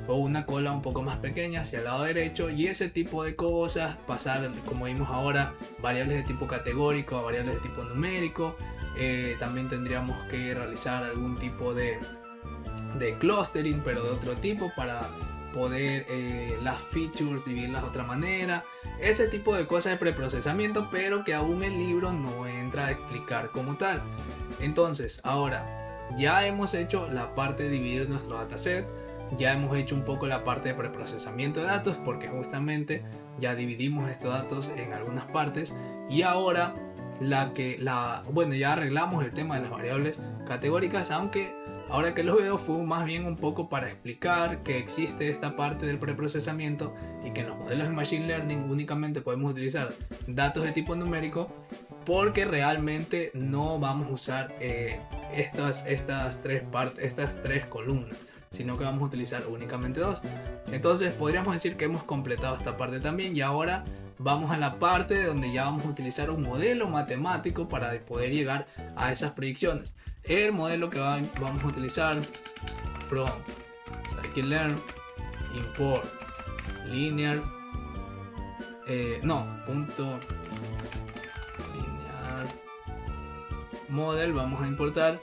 o una cola un poco más pequeña hacia el lado derecho, y ese tipo de cosas. Pasar, como vimos ahora, variables de tipo categórico a variables de tipo numérico. También tendríamos que realizar algún tipo de clustering, pero de otro tipo, para poder las features dividirlas de otra manera. Ese tipo de cosas de preprocesamiento, pero que aún el libro no entra a explicar como tal. Entonces, ahora ya hemos hecho la parte de dividir nuestro dataset, ya hemos hecho un poco la parte de preprocesamiento de datos, porque justamente ya dividimos estos datos en algunas partes. Y ahora ya arreglamos el tema de las variables categóricas, aunque ahora que lo veo fue más bien un poco para explicar que existe esta parte del preprocesamiento y que en los modelos de Machine Learning únicamente podemos utilizar datos de tipo numérico, porque realmente no vamos a usar estas tres columnas, sino que vamos a utilizar únicamente dos. Entonces podríamos decir que hemos completado esta parte también, y ahora vamos a la parte donde ya vamos a utilizar un modelo matemático para poder llegar a esas predicciones. El modelo que vamos a utilizar, from scikit-learn import linear model, vamos a importar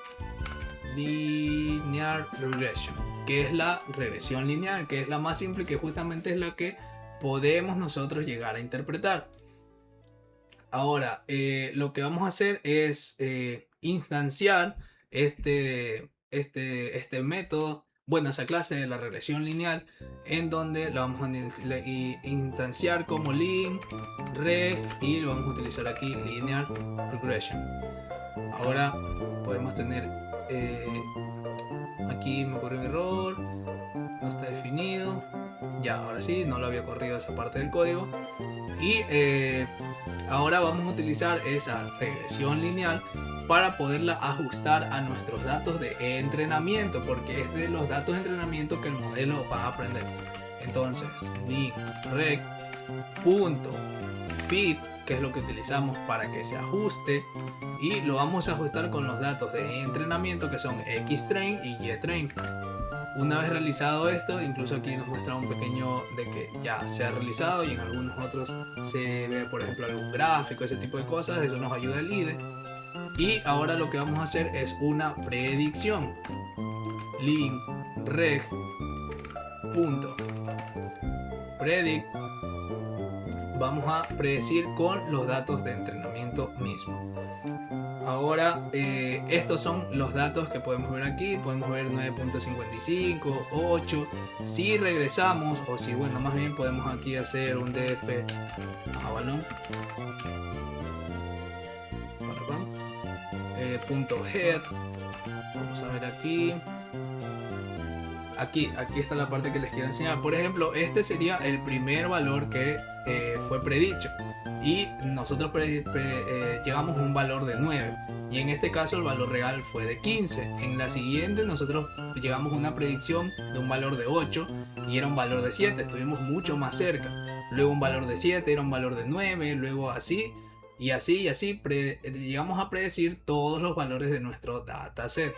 linear regression, que es la regresión lineal, que es la más simple y que justamente es la que podemos nosotros llegar a interpretar. Ahora, lo que vamos a hacer es instanciar este método, esa clase de la regresión lineal, en donde la vamos a instanciar como lin reg, y lo vamos a utilizar aquí linear regression. Ahora podemos tener aquí me ocurrió un error, no está definido. Ya, ahora sí, no lo había corrido esa parte del código. Y ahora vamos a utilizar esa regresión lineal para poderla ajustar a nuestros datos de entrenamiento, porque es de los datos de entrenamiento que el modelo va a aprender. Entonces, lin reg punto fit, que es lo que utilizamos para que se ajuste, y lo vamos a ajustar con los datos de entrenamiento, que son xtrain y ytrain. Una vez realizado esto, incluso aquí nos muestra un pequeño de que ya se ha realizado, y en algunos otros se ve, por ejemplo, algún gráfico, ese tipo de cosas. Eso nos ayuda el IDE. Y ahora lo que vamos a hacer es una predicción. Lin reg punto predict, vamos a predecir con los datos de entrenamiento mismo. Ahora estos son los datos que podemos ver aquí. Podemos ver 9.55, 8. Si regresamos, o si más bien podemos aquí hacer un df balón punto head. Vamos a ver aquí está la parte que les quiero enseñar. Por ejemplo, este sería el primer valor que fue predicho, y nosotros llegamos a un valor de 9, y en este caso el valor real fue de 15. En la siguiente nosotros llegamos a una predicción de un valor de 8 y era un valor de 7, estuvimos mucho más cerca. Luego un valor de 7 era un valor de 9, luego así y así llegamos a predecir todos los valores de nuestro dataset.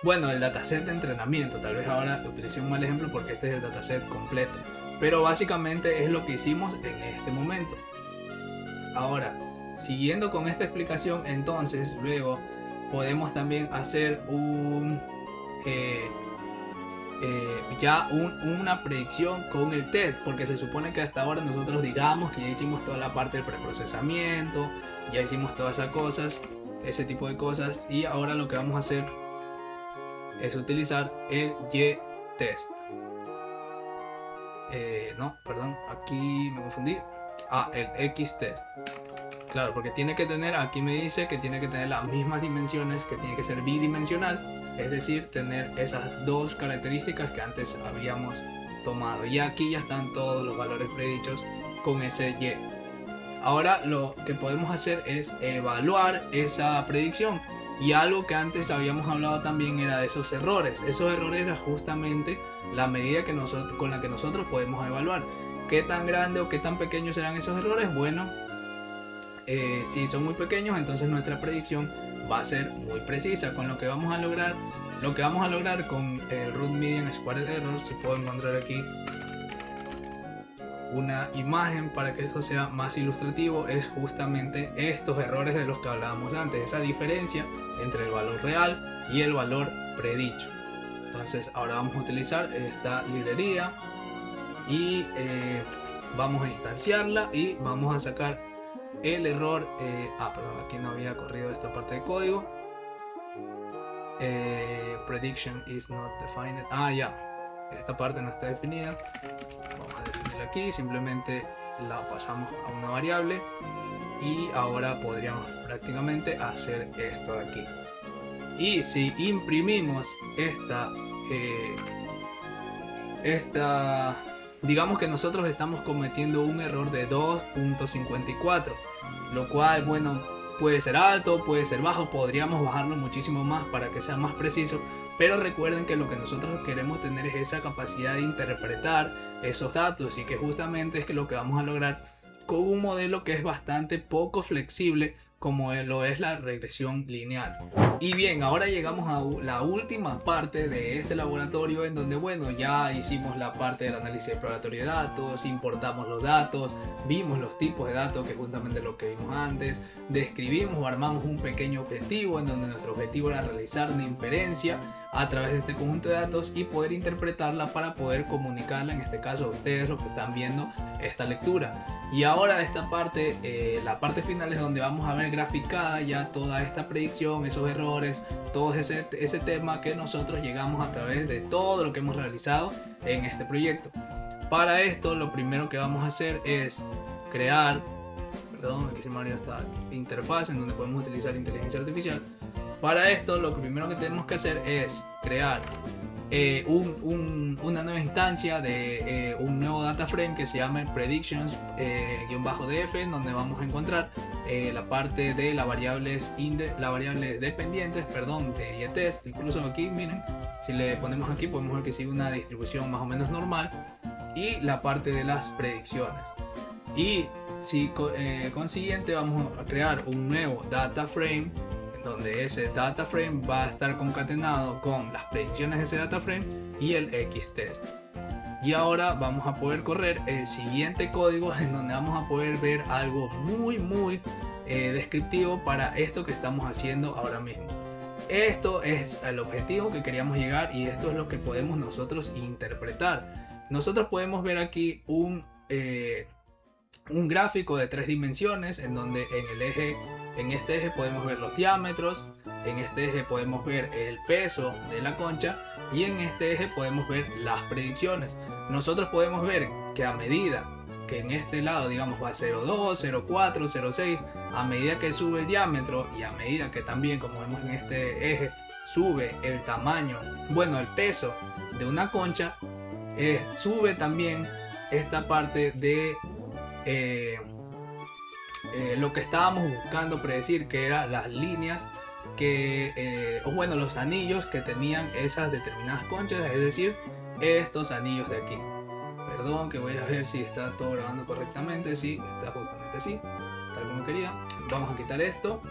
Bueno, el dataset de entrenamiento, tal vez ahora utilicé un mal ejemplo porque este es el dataset completo, pero básicamente es lo que hicimos en este momento. Ahora, siguiendo con esta explicación, entonces luego podemos también hacer una predicción con el test, porque se supone que hasta ahora nosotros digamos que ya hicimos toda la parte del preprocesamiento, ya hicimos todas esas cosas, ese tipo de cosas, y ahora lo que vamos a hacer es utilizar el Y-test. No, perdón, aquí me confundí. El X-test. Claro, porque tiene que tener, aquí me dice que tiene que tener las mismas dimensiones, que tiene que ser bidimensional, es decir, tener esas dos características que antes habíamos tomado. Y aquí ya están todos los valores predichos con ese Y. Ahora lo que podemos hacer es evaluar esa predicción. Y algo que antes habíamos hablado también era de esos errores. Esos errores era justamente la medida que con la que nosotros podemos evaluar. ¿Qué tan grande o qué tan pequeños serán esos errores? Bueno, si son muy pequeños, entonces nuestra predicción va a ser muy precisa. Con lo que vamos a lograr con el Root Median Squared Error, si puedo encontrar aquí una imagen para que esto sea más ilustrativo, es justamente estos errores de los que hablábamos antes, esa diferencia entre el valor real y el valor predicho. Entonces ahora vamos a utilizar esta librería y vamos a instanciarla y vamos a sacar el error. Perdón, aquí no había corrido esta parte de código. Prediction is not defined. Ya, esta parte no está definida. Vamos a definirla aquí, simplemente la pasamos a una variable y ahora podríamos prácticamente hacer esto de aquí. Y si imprimimos digamos que nosotros estamos cometiendo un error de 2.54, lo cual, bueno, puede ser alto, puede ser bajo, podríamos bajarlo muchísimo más para que sea más preciso, pero recuerden que lo que nosotros queremos tener es esa capacidad de interpretar esos datos, y que justamente es que lo que vamos a lograr con un modelo que es bastante poco flexible como lo es la regresión lineal. Y bien, ahora llegamos a la última parte de este laboratorio, en donde, bueno, ya hicimos la parte del análisis exploratorio de datos, importamos los datos, vimos los tipos de datos, que es justamente lo que vimos antes, describimos o armamos un pequeño objetivo, en donde nuestro objetivo era realizar una inferencia a través de este conjunto de datos y poder interpretarla para poder comunicarla, en este caso a ustedes, los que están viendo esta lectura. Y ahora esta parte, la parte final, es donde vamos a ver graficada ya toda esta predicción, esos errores, todo ese tema que nosotros llegamos a través de todo lo que hemos realizado en este proyecto. Para esto, lo primero que vamos a hacer es crear, aquí se me abrió esta interfaz en donde podemos utilizar inteligencia artificial. Para esto, lo primero que tenemos que hacer es crear una nueva instancia de un nuevo data frame que se llama predictions-df, en donde vamos a encontrar la parte de las variables dependientes, de Y-test. Incluso aquí, miren, si le ponemos aquí, podemos ver que sigue una distribución más o menos normal, y la parte de las predicciones. Y si consiguiente, vamos a crear un nuevo data frame, donde ese data frame va a estar concatenado con las predicciones de ese data frame y el X-test. Y ahora vamos a poder correr el siguiente código, en donde vamos a poder ver algo muy descriptivo para esto que estamos haciendo ahora mismo. Esto es el objetivo que queríamos llegar, y esto es lo que podemos nosotros interpretar. Nosotros podemos ver aquí un gráfico de 3 dimensiones, en donde en este eje podemos ver los diámetros, en este eje podemos ver el peso de la concha, y en este eje podemos ver las predicciones. Nosotros podemos ver que a medida que en este lado, digamos, va 0,2, 0,4, 0,6, a medida que sube el diámetro, y a medida que también, como vemos en este eje, sube el tamaño, el peso de una concha, sube también esta parte de lo que estábamos buscando predecir, que eran las líneas los anillos que tenían esas determinadas conchas, es decir, estos anillos de aquí. Perdón, que voy a ver si está todo grabando correctamente. Sí, está justamente así, tal como quería. Vamos a quitar esto,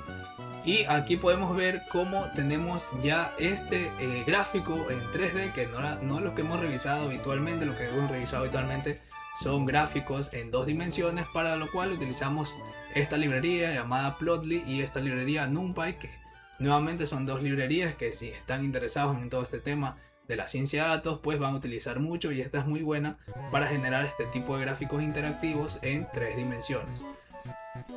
y aquí podemos ver cómo tenemos ya este gráfico en 3D, que no es lo que hemos revisado habitualmente. Lo que hemos revisado habitualmente son gráficos en 2 dimensiones, para lo cual utilizamos esta librería llamada Plotly y esta librería NumPy, que nuevamente son 2 librerías que si están interesados en todo este tema de la ciencia de datos pues van a utilizar mucho, y esta es muy buena para generar este tipo de gráficos interactivos en 3 dimensiones.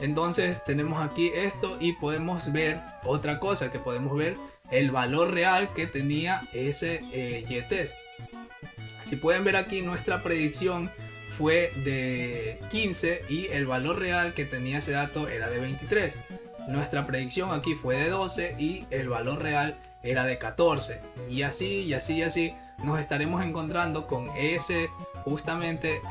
Entonces tenemos aquí esto y podemos ver otra cosa, que podemos ver el valor real que tenía ese y-test. Si pueden ver aquí, nuestra predicción fue de 15 y el valor real que tenía ese dato era de 23. Nuestra predicción aquí fue de 12 y el valor real era de 14. Y así y así y así nos estaremos encontrando con justamente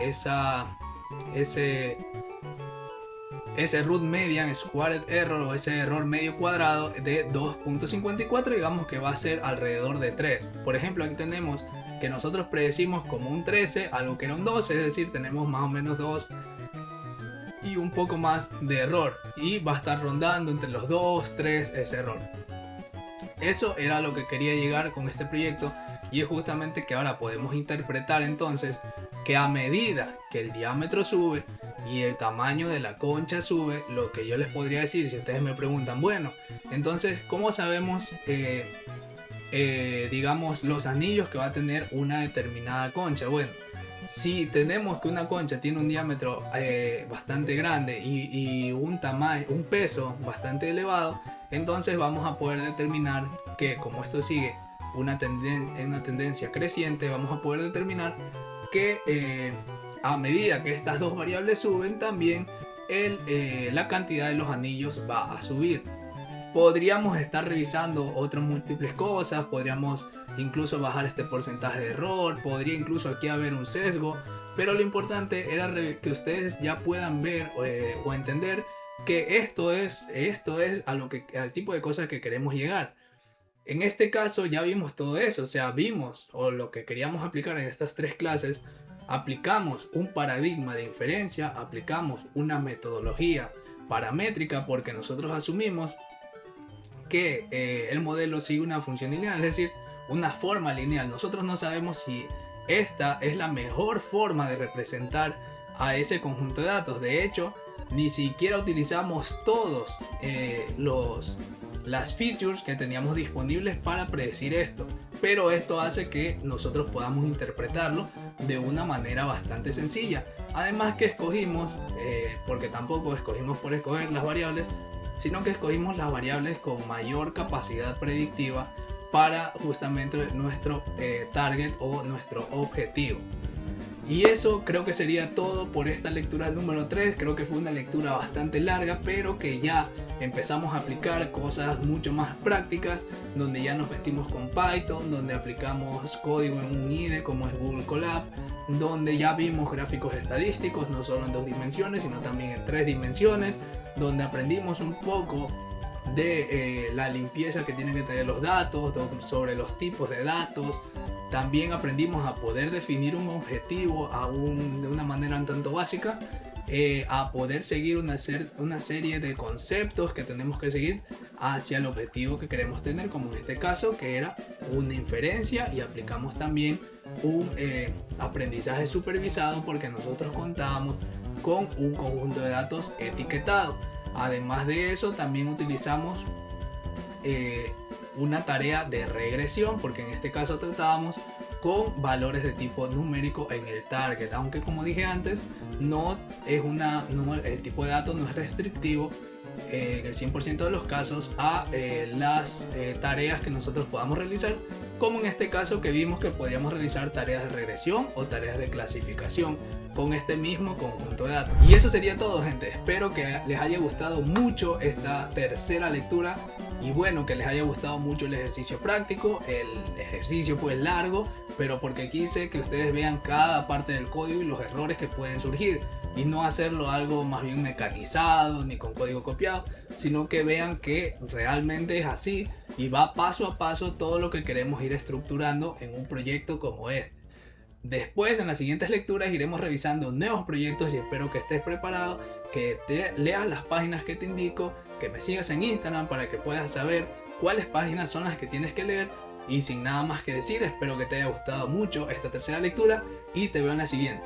ese root median squared error, o ese error medio cuadrado de 2.54, digamos que va a ser alrededor de 3. Por ejemplo, aquí tenemos que nosotros predecimos como un 13, algo que era un 12, es decir, tenemos más o menos 2 y un poco más de error, y va a estar rondando entre los 2, 3 ese error. Eso era lo que quería llegar con este proyecto, y es justamente que ahora podemos interpretar entonces que a medida que el diámetro sube y el tamaño de la concha sube, lo que yo les podría decir si ustedes me preguntan, bueno, entonces ¿cómo sabemos digamos los anillos que va a tener una determinada concha? Bueno, si tenemos que una concha tiene un diámetro bastante grande y un peso bastante elevado, entonces vamos a poder determinar que, como esto sigue una tendencia creciente, vamos a poder determinar que a medida que estas dos variables suben, también la cantidad de los anillos va a subir. Podríamos estar revisando otras múltiples cosas, podríamos incluso bajar este porcentaje de error, podría incluso aquí haber un sesgo, pero lo importante era que ustedes ya puedan ver o entender que esto es al tipo de cosas que queremos llegar. En este caso ya vimos todo eso, o sea, vimos lo que queríamos aplicar en estas 3 clases. Aplicamos un paradigma de inferencia, aplicamos una metodología paramétrica, porque nosotros asumimos que el modelo sigue una función lineal, es decir, una forma lineal. Nosotros no sabemos si esta es la mejor forma de representar a ese conjunto de datos. De hecho, ni siquiera utilizamos todos las features que teníamos disponibles para predecir esto, pero esto hace que nosotros podamos interpretarlo de una manera bastante sencilla. Además que escogimos, porque tampoco escogimos por escoger las variables, sino que escogimos las variables con mayor capacidad predictiva para justamente nuestro target o nuestro objetivo. Y eso creo que sería todo por esta lectura número 3. Creo que fue una lectura bastante larga, pero que ya empezamos a aplicar cosas mucho más prácticas, donde ya nos metimos con Python, donde aplicamos código en un IDE como es Google Colab, donde ya vimos gráficos estadísticos no solo en 2 dimensiones sino también en 3 dimensiones, donde aprendimos un poco de la limpieza que tienen que tener los datos, sobre los tipos de datos. También aprendimos a poder definir un objetivo de una manera un tanto básica, a poder seguir una serie de conceptos que tenemos que seguir hacia el objetivo que queremos tener, como en este caso que era una inferencia, y aplicamos también un aprendizaje supervisado, porque nosotros contábamos con un conjunto de datos etiquetado. Además de eso, también utilizamos una tarea de regresión, porque en este caso tratábamos con valores de tipo numérico en el target, aunque como dije antes, el tipo de datos no es restrictivo en el 100% de los casos a las tareas que nosotros podamos realizar, como en este caso que vimos que podríamos realizar tareas de regresión o tareas de clasificación con este mismo conjunto de datos. Y eso sería todo, gente. Espero que les haya gustado mucho esta tercera lectura, y bueno, que les haya gustado mucho el ejercicio práctico. El ejercicio fue largo, pero porque quise que ustedes vean cada parte del código y los errores que pueden surgir, y no hacerlo algo más bien mecanizado ni con código copiado, sino que vean que realmente es así y va paso a paso todo lo que queremos ir estructurando en un proyecto como este. Después, en las siguientes lecturas, iremos revisando nuevos proyectos, y espero que estés preparado, que leas las páginas que te indico, que me sigas en Instagram para que puedas saber cuáles páginas son las que tienes que leer. Y sin nada más que decir, espero que te haya gustado mucho esta tercera lectura y te veo en la siguiente.